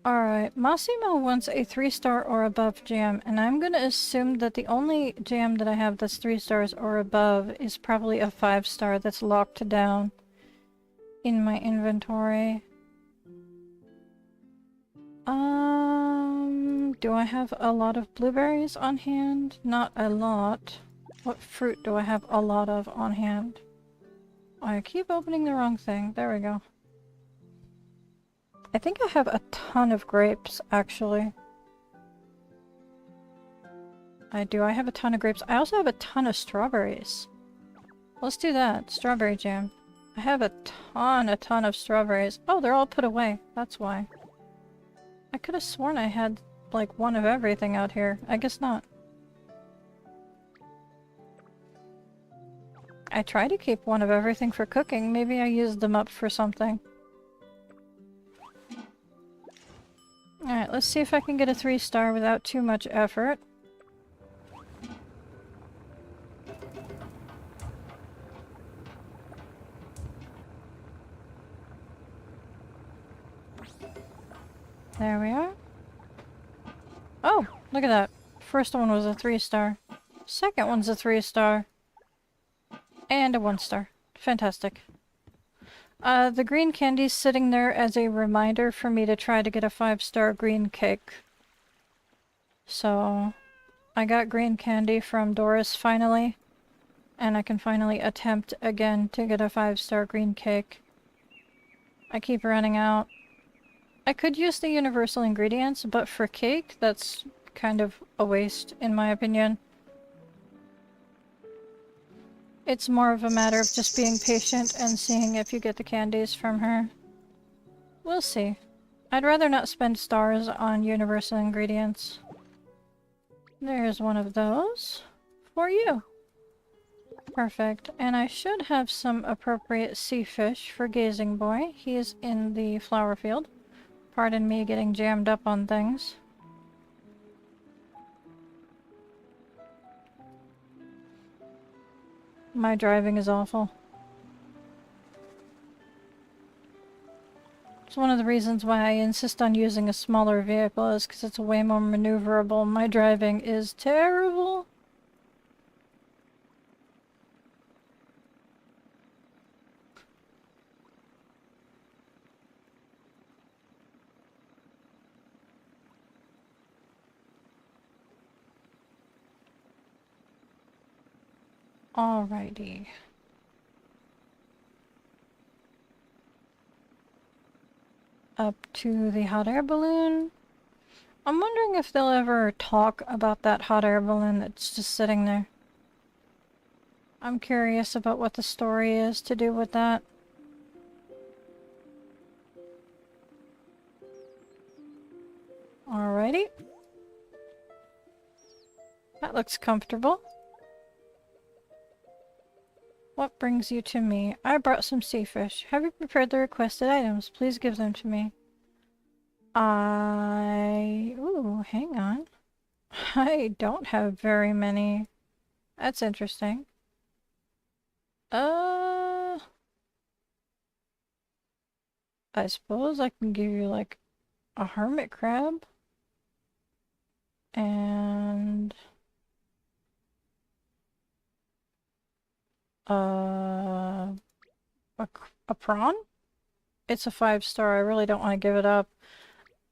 Alright, Massimo wants a 3-star or above jam, and I'm gonna assume that the only jam that I have that's 3 stars or above is probably a 5-star that's locked down in my inventory. Do I have a lot of blueberries on hand? Not a lot. What fruit do I have a lot of on hand? I keep opening the wrong thing. There we go. I think I have a ton of grapes, actually. I do. I have a ton of grapes. I also have a ton of strawberries. Let's do that. Strawberry jam. I have a ton of strawberries. Oh, they're all put away. That's why. I could have sworn I had, like, one of everything out here. I guess not. I try to keep one of everything for cooking. Maybe I used them up for something. Alright, let's see if I can get a 3-star without too much effort. There we are. Oh, look at that. First one was a 3-star. Second one's a 3-star. And a 1-star. Fantastic. The green candy's sitting there as a reminder for me to try to get a 5-star green cake. So, I got green candy from Doris finally. and I can finally attempt again to get a 5-star green cake. I keep running out. I could use the universal ingredients, but for cake, that's kind of a waste, in my opinion. It's more of a matter of just being patient and seeing if you get the candies from her. We'll see. I'd rather not spend stars on universal ingredients. There's one of those for you. Perfect. And I should have some appropriate sea fish for Gazing Boy. He's in the flower field. Pardon me getting jammed up on things. My driving is awful. It's one of the reasons why I insist on using a smaller vehicle is because it's way more maneuverable. My driving is terrible. Alrighty. Up to the hot air balloon. I'm wondering if they'll ever talk about that hot air balloon that's just sitting there. I'm curious about what the story is to do with that. Alrighty. That looks comfortable. What brings you to me? I brought some sea fish. Have you prepared the requested items? Please give them to me. Ooh, hang on. I don't have very many. That's interesting. I suppose I can give you, like, a hermit crab. And... a prawn? It's a 5-star. I really don't want to give it up.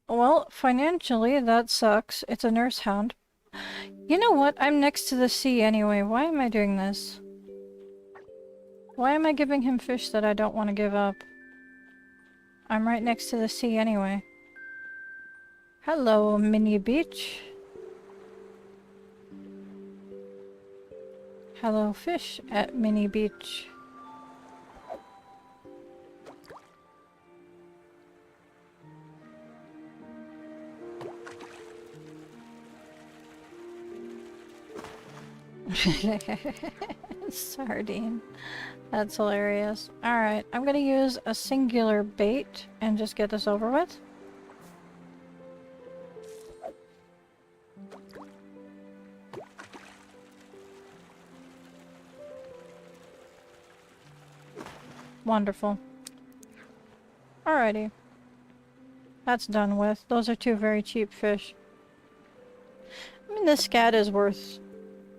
Well, financially, that sucks. It's a nurse hound. You know what? I'm next to the sea anyway. Why am I doing this? Why am I giving him fish that I don't want to give up? I'm right next to the sea anyway. Hello, mini beach. Hello, fish at mini beach. Sardine. That's hilarious. Alright, I'm gonna use a singular bait and just get this over with. Wonderful. Alrighty. That's done with. Those are 2 very cheap fish. I mean, this scat is worth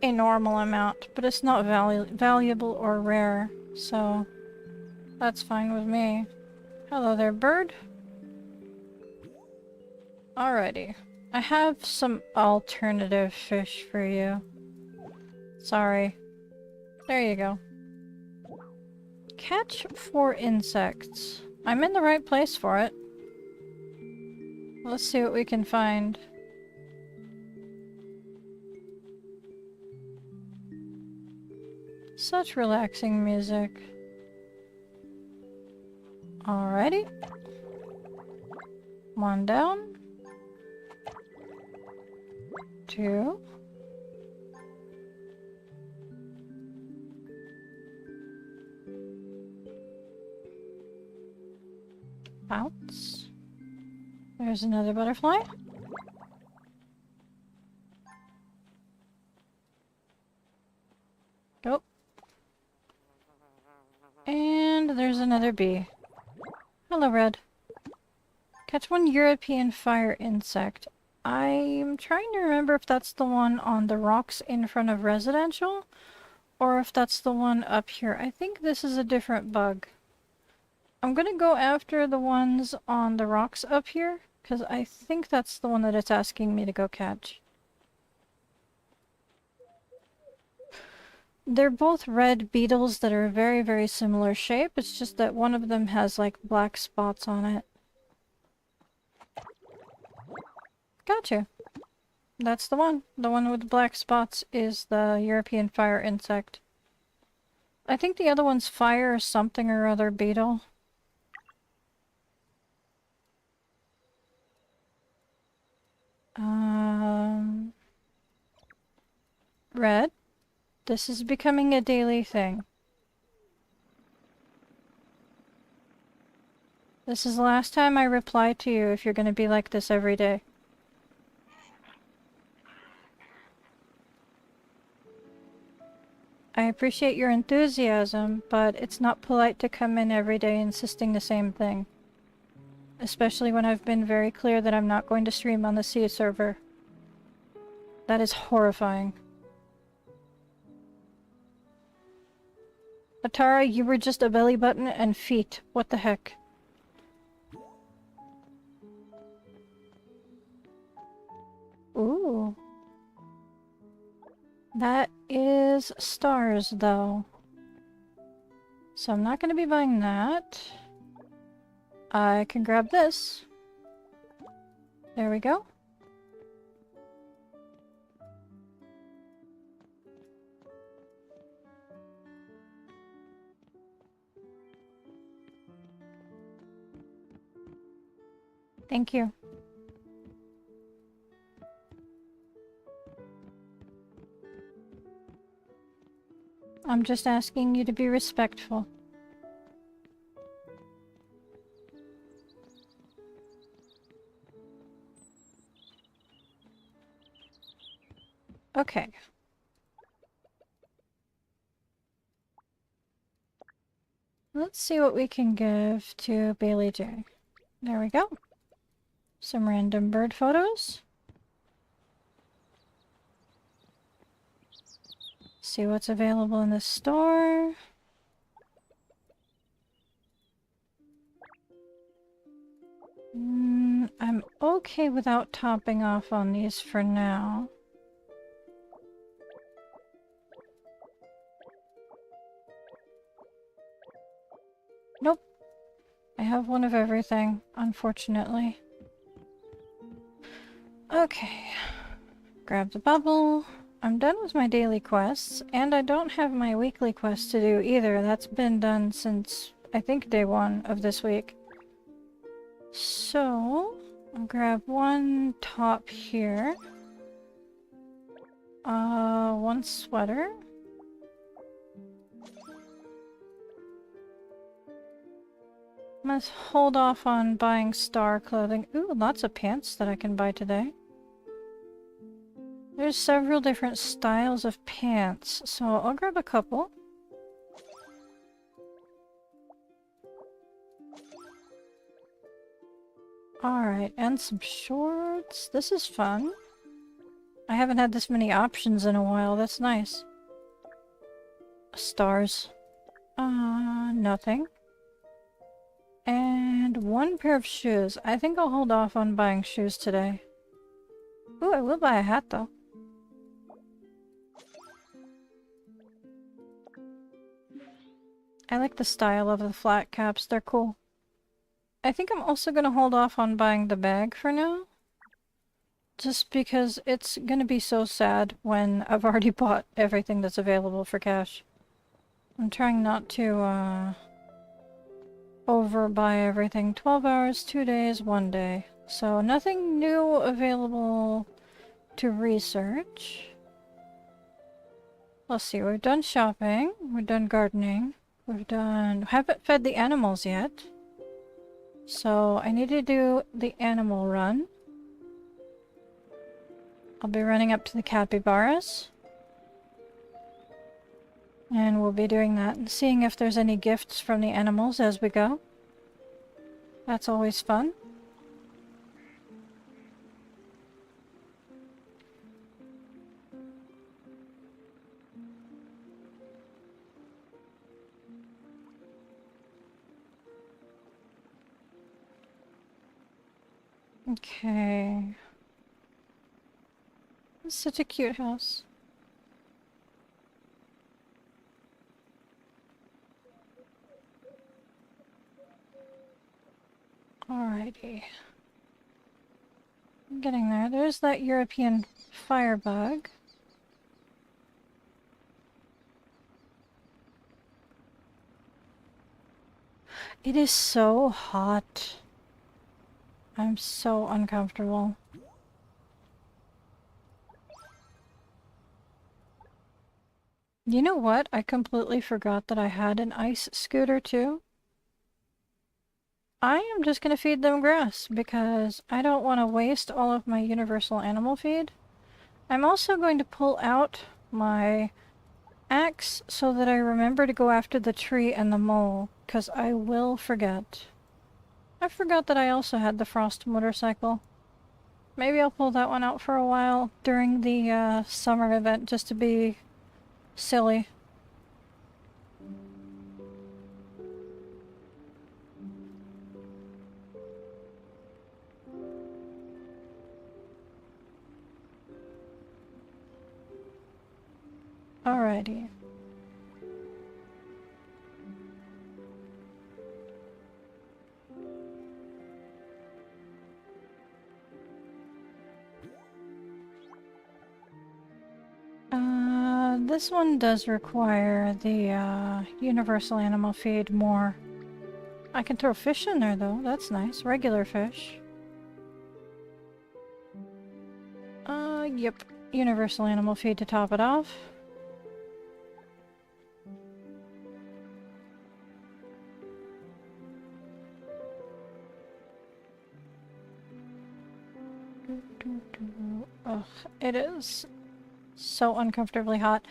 a normal amount, but it's not valuable or rare, so that's fine with me. Hello there, bird. Alrighty. I have some alternative fish for you. Sorry. There you go. Catch 4 insects. I'm in the right place for it. Let's see what we can find. Such relaxing music. Alrighty. 1 down. 2. Bounce. There's another butterfly. Go. And there's another bee. Hello, Red. Catch 1 European fire insect. I'm trying to remember if that's the one on the rocks in front of residential, or if that's the one up here. I think this is a different bug. I'm gonna go after the ones on the rocks up here, because I think that's the one that it's asking me to go catch. They're both red beetles that are very, very similar shape. It's just that one of them has like black spots on it. Gotcha. That's the one. The one with the black spots is the European fire insect. I think the other one's fire or something or other beetle. Red. This is becoming a daily thing. This is the last time I reply to you if you're going to be like this every day. I appreciate your enthusiasm, but it's not polite to come in every day insisting the same thing. Especially when I've been very clear that I'm not going to stream on the Sea server. That is horrifying. Atara, you were just a belly button and feet. What the heck? Ooh. That is stars, though. So I'm not going to be buying that. I can grab this. There we go. Thank you. I'm just asking you to be respectful. Okay. Let's see what we can give to Bailey J. There we go. Some random bird photos. See what's available in the store. I'm okay without topping off on these for now. Nope. I have one of everything, unfortunately. Okay. Grab the bubble. I'm done with my daily quests, and I don't have my weekly quest to do either. That's been done since, I think, day 1 of this week. So, I'll grab one top here. One sweater. I'm gonna hold off on buying star clothing. Ooh, lots of pants that I can buy today. There's several different styles of pants, so I'll grab a couple. Alright, and some shorts. This is fun. I haven't had this many options in a while. That's nice. Stars. Nothing. And one pair of shoes. I think I'll hold off on buying shoes today. Ooh, I will buy a hat though. I like the style of the flat caps. They're cool. I think I'm also gonna hold off on buying the bag for now. Just because it's gonna be so sad when I've already bought everything that's available for cash. I'm trying not to, overbuy everything. 12 hours, 2 days, 1 day. So nothing new available to research. Let's see, we've done shopping, we've done gardening, haven't fed the animals yet. So I need to do the animal run. I'll be running up to the capybaras. And we'll be doing that and seeing if there's any gifts from the animals as we go. That's always fun. Okay. It's such a cute house. Alrighty. I'm getting there. There's that European firebug. It is so hot. I'm so uncomfortable. You know what? I completely forgot that I had an ice scooter too. I am just gonna feed them grass because I don't want to waste all of my universal animal feed. I'm also going to pull out my axe so that I remember to go after the tree and the mole, because I will forget. I forgot that I also had the frost motorcycle. Maybe I'll pull that one out for a while during the summer event just to be silly. Alrighty. This one does require the universal animal feed more. I can throw fish in there though, that's nice. Regular fish. Yep. Universal animal feed to top it off. Ugh, it is so uncomfortably hot.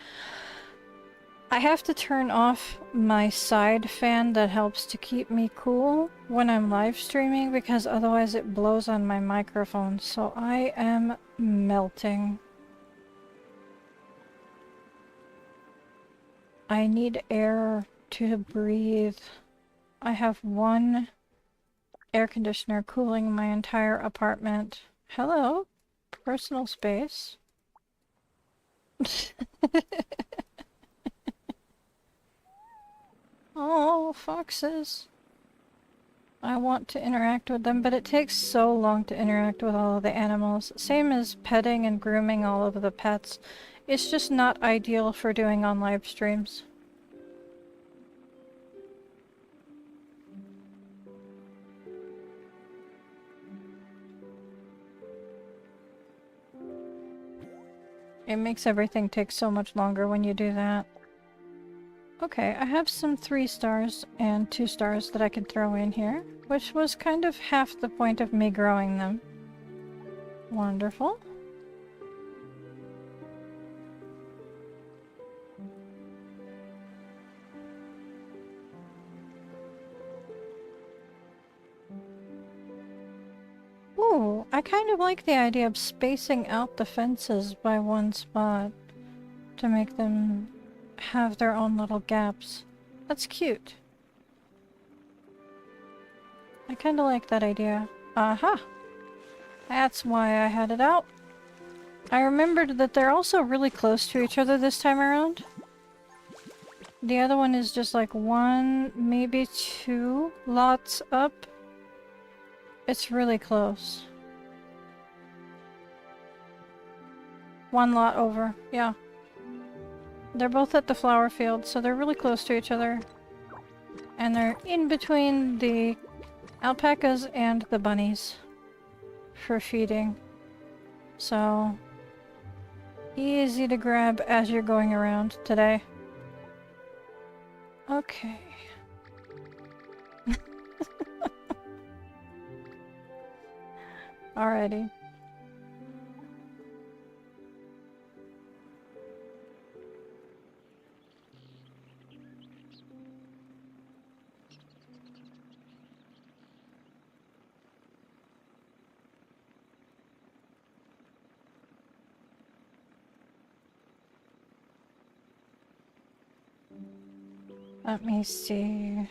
I have to turn off my side fan that helps to keep me cool when I'm live streaming because otherwise it blows on my microphone, so I am melting. I need air to breathe. I have one air conditioner cooling my entire apartment. Hello, personal space. Oh, foxes. I want to interact with them, but it takes so long to interact with all of the animals. Same as petting and grooming all of the pets. It's just not ideal for doing on live streams. It makes everything take so much longer when you do that. Okay, I have some 3 stars and 2 stars that I could throw in here, which was kind of half the point of me growing them. Wonderful. Ooh, I kind of like the idea of spacing out the fences by one spot to make them have their own little gaps. That's cute. I kind of like that idea. Aha! That's why I had it out. I remembered that they're also really close to each other this time around. The other one is just like 1, maybe 2 lots up. It's really close. 1 lot over, yeah. They're both at the flower field, so they're really close to each other. And they're in between the alpacas and the bunnies for feeding. So, easy to grab as you're going around today. Okay. Alrighty. Let me see.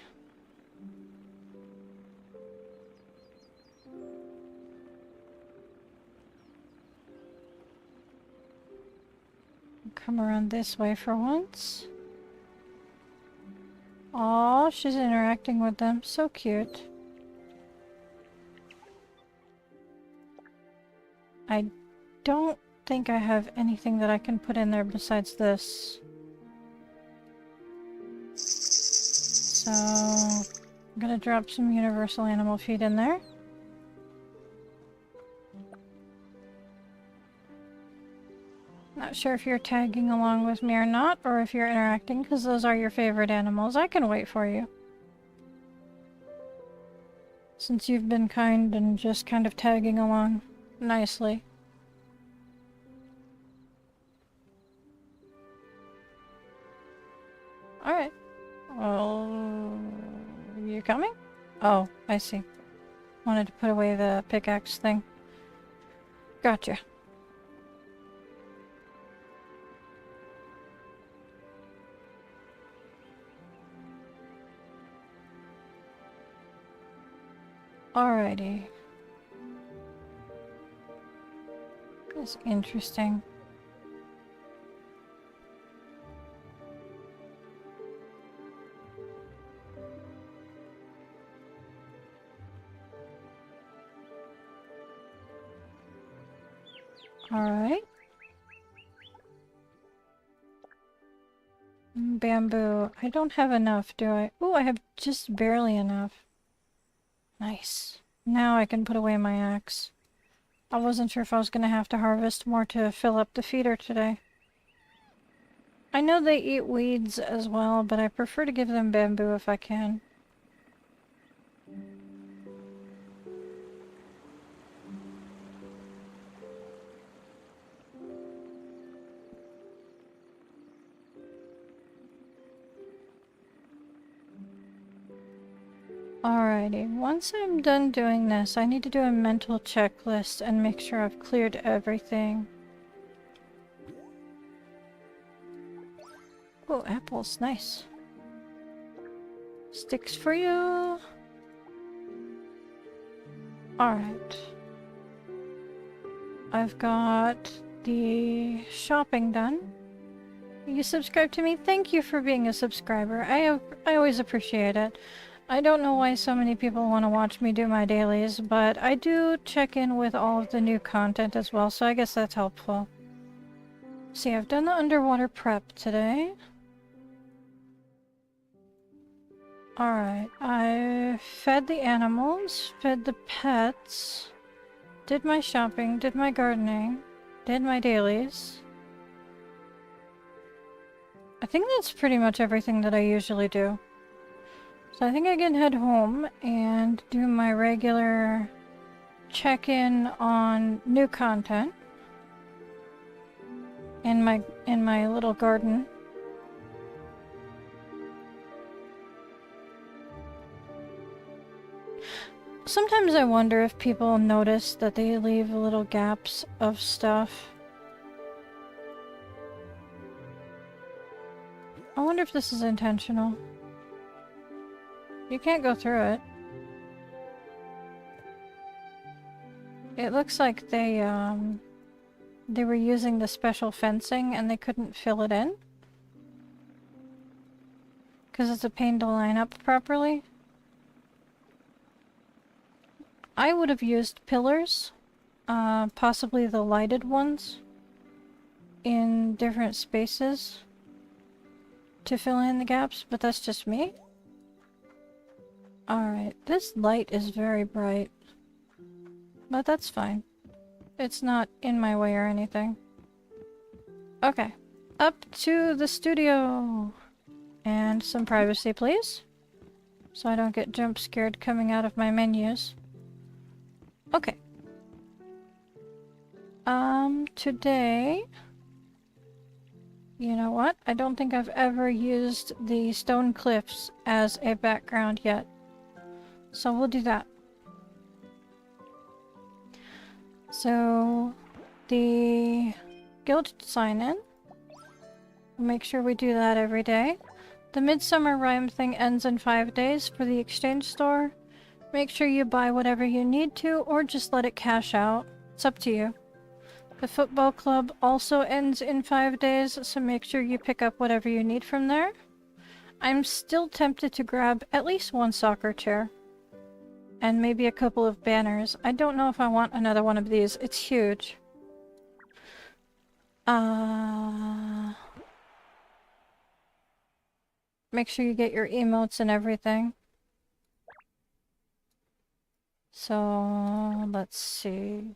Come around this way for once. Aw, she's interacting with them. So cute. I don't think I have anything that I can put in there besides this. So, I'm gonna drop some universal animal feed in there. Not sure if you're tagging along with me or not, or if you're interacting, because those are your favorite animals. I can wait for you. Since you've been kind and just kind of tagging along nicely. Alright. Well, you coming? Oh, I see. Wanted to put away the pickaxe thing. Gotcha. Alrighty. That's interesting. Alright. Bamboo. I don't have enough, do I? Ooh, I have just barely enough. Nice. Now I can put away my axe. I wasn't sure if I was gonna have to harvest more to fill up the feeder today. I know they eat weeds as well, but I prefer to give them bamboo if I can. Alrighty, once I'm done doing this, I need to do a mental checklist and make sure I've cleared everything. Oh, apples, nice. Sticks for you. Alright. I've got the shopping done. You subscribe to me? Thank you for being a subscriber. I always appreciate it. I don't know why so many people want to watch me do my dailies, but I do check in with all of the new content as well, so I guess that's helpful. See, I've done the underwater prep today. Alright, I fed the animals, fed the pets, did my shopping, did my gardening, did my dailies. I think that's pretty much everything that I usually do. So I think I can head home and do my regular check-in on new content in my little garden. Sometimes I wonder if people notice that they leave little gaps of stuff. I wonder if this is intentional. You can't go through it. It looks like they were using the special fencing and they couldn't fill it in. 'Cause it's a pain to line up properly. I would have used pillars, possibly the lighted ones, in different spaces to fill in the gaps, but that's just me. Alright, this light is very bright, but that's fine. It's not in my way or anything. Okay, up to the studio! And some privacy, please. So I don't get jump scared coming out of my menus. Okay. Today... You know what? I don't think I've ever used the stone cliffs as a background yet. So we'll do that. So, the guild sign-in. We'll make sure we do that every day. The Midsummer Rhyme thing ends in 5 days for the exchange store. Make sure you buy whatever you need to, or just let it cash out. It's up to you. The football club also ends in 5 days, so make sure you pick up whatever you need from there. I'm still tempted to grab at least one soccer chair. And maybe a couple of banners. I don't know if I want another one of these. It's huge. Make sure you get your emotes and everything. So, let's see.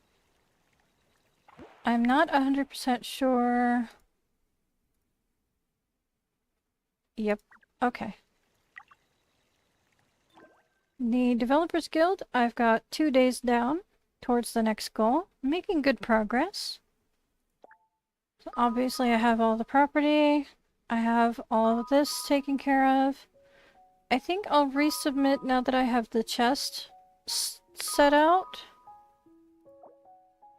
I'm not 100% sure. Yep. Okay. The Developers Guild, I've got 2 days down towards the next goal. Making good progress. So obviously I have all the property. I have all of this taken care of. I think I'll resubmit now that I have the chest set out.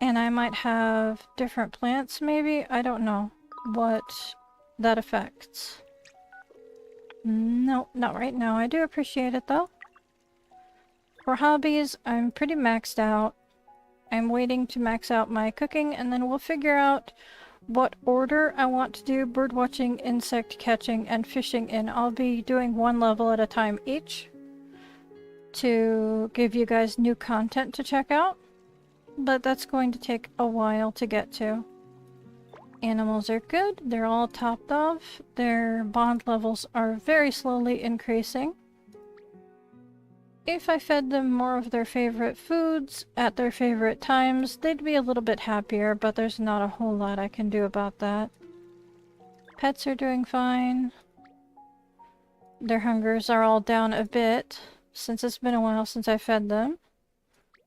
And I might have different plants maybe? I don't know what that affects. No, not right now. I do appreciate it though. For hobbies, I'm pretty maxed out. I'm waiting to max out my cooking and then we'll figure out what order I want to do bird watching, insect catching, and fishing in. I'll be doing 1 level at a time each to give you guys new content to check out, but that's going to take a while to get to. Animals are good. They're all topped off. Their bond levels are very slowly increasing. If I fed them more of their favorite foods at their favorite times, they'd be a little bit happier, but there's not a whole lot I can do about that. Pets are doing fine. Their hungers are all down a bit, since it's been a while since I fed them.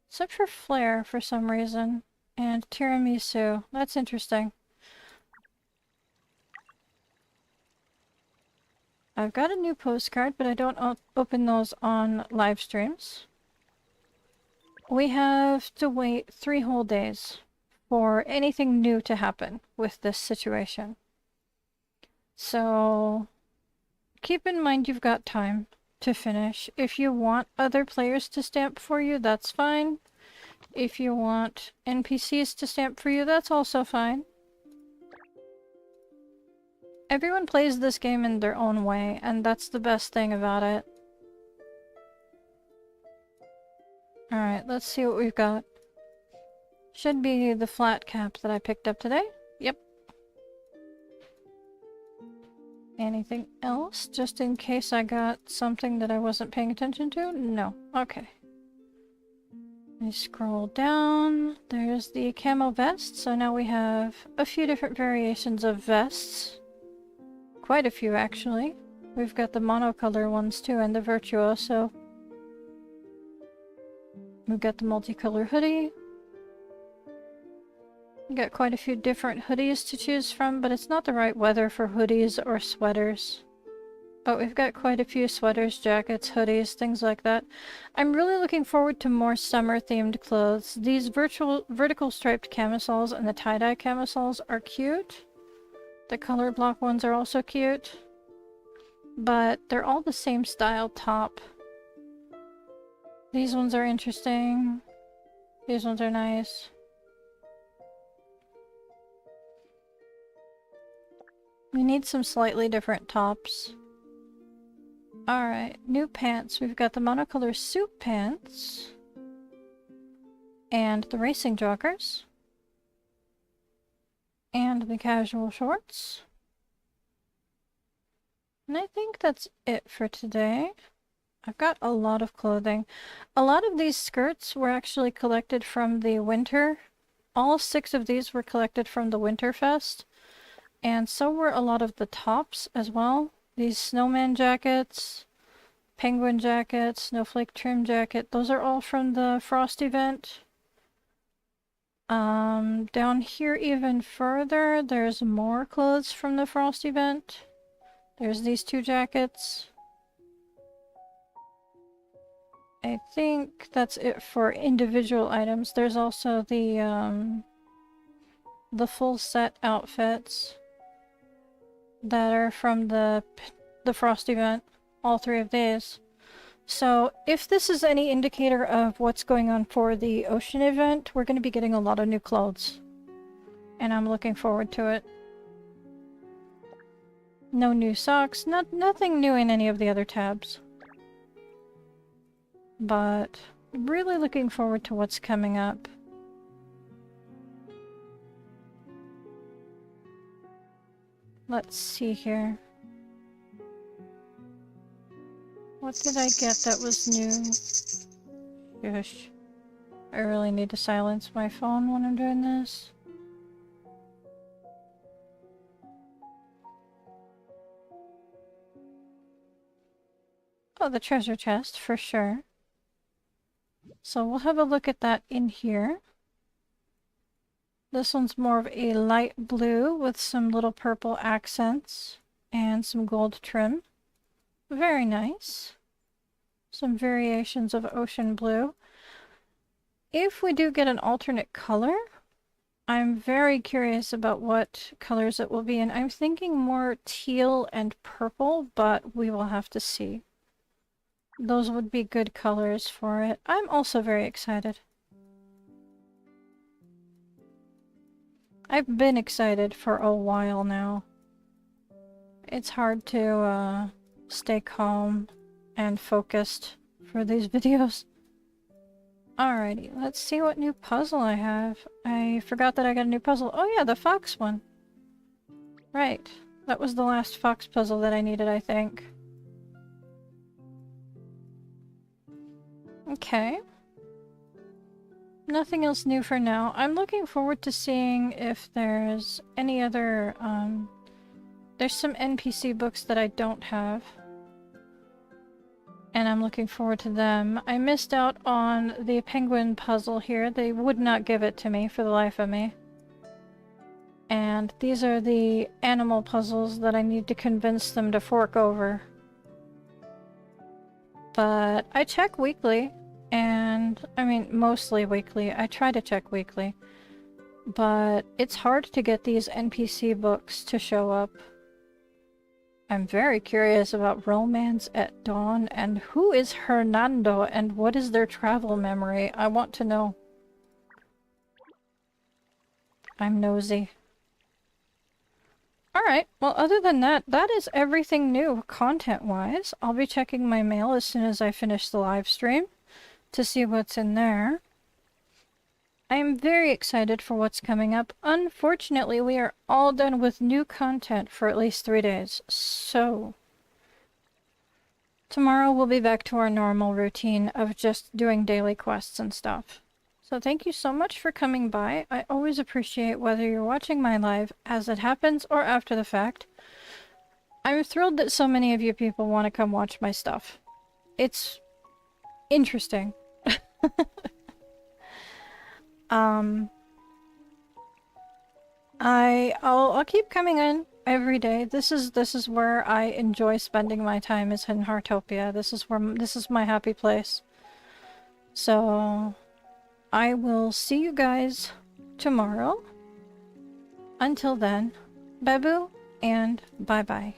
Except for Flare, for some reason. And Tiramisu. That's interesting. I've got a new postcard, but I don't open those on live streams. We have to wait 3 whole days for anything new to happen with this situation. So keep in mind you've got time to finish. If you want other players to stamp for you, that's fine. If you want NPCs to stamp for you, that's also fine. Everyone plays this game in their own way, and that's the best thing about it. Alright, let's see what we've got. Should be the flat cap that I picked up today. Yep. Anything else? Just in case I got something that I wasn't paying attention to? No. Okay. I scroll down. There's the camo vest. So now we have a few different variations of vests. Quite a few, actually. We've got the monocolor ones too, and the Virtuoso. We've got the multicolor hoodie. We've got quite a few different hoodies to choose from, but it's not the right weather for hoodies or sweaters. But we've got quite a few sweaters, jackets, hoodies, things like that. I'm really looking forward to more summer-themed clothes. These vertical striped camisoles and the tie-dye camisoles are cute. The color block ones are also cute, but they're all the same style top. These ones are interesting. These ones are nice. We need some slightly different tops. Alright, new pants. We've got the monocolor suit pants and the racing joggers. And the casual shorts. And I think that's it for today. I've got a lot of clothing. A lot of these skirts were actually collected from the winter. All 6 of these were collected from the Winterfest. And so were a lot of the tops as well. These snowman jackets, penguin jacket, snowflake trim jacket, those are all from the Frost event. Down here even further, there's more clothes from the Frost event. There's these 2 jackets. I think that's it for individual items. There's also the full set outfits that are from the Frost event. All 3 of these. So, if this is any indicator of what's going on for the ocean event, we're going to be getting a lot of new clothes. And I'm looking forward to it. No new socks, nothing new in any of the other tabs. But really looking forward to what's coming up. Let's see here. What did I get that was new? Gosh. I really need to silence my phone when I'm doing this. Oh, the treasure chest, for sure. So we'll have a look at that in here. This one's more of a light blue with some little purple accents and some gold trim. Very nice. Some variations of ocean blue. If we do get an alternate color, I'm very curious about what colors it will be, and I'm thinking more teal and purple, but we will have to see. Those would be good colors for it. I'm also very excited. I've been excited for a while now. It's hard to stay calm and focused for these videos. Alrighty, let's see what new puzzle I have. I forgot that I got a new puzzle. Oh yeah, the fox one. Right. That was the last fox puzzle that I needed, I think. Okay. Nothing else new for now. I'm looking forward to seeing if there's any other, there's some NPC books that I don't have. And I'm looking forward to them. I missed out on the penguin puzzle here. They would not give it to me for the life of me. And these are the animal puzzles that I need to convince them to fork over. But I check weekly. And, I mean, mostly weekly. I try to check weekly. But it's hard to get these NPC books to show up. I'm very curious about Romance at Dawn, and who is Hernando, and what is their travel memory? I want to know. I'm nosy. Alright, well other than that, that is everything new content-wise. I'll be checking my mail as soon as I finish the live stream to see what's in there. I am very excited for what's coming up. Unfortunately, we are all done with new content for at least 3 days, so tomorrow we'll be back to our normal routine of just doing daily quests and stuff. So thank you so much for coming by. I always appreciate whether you're watching my live as it happens or after the fact. I'm thrilled that so many of you people want to come watch my stuff. It's interesting. I'll keep coming in every day. This is where I enjoy spending my time, is in Heartopia. This is my happy place. So I will see you guys tomorrow. Until then, babu and bye bye.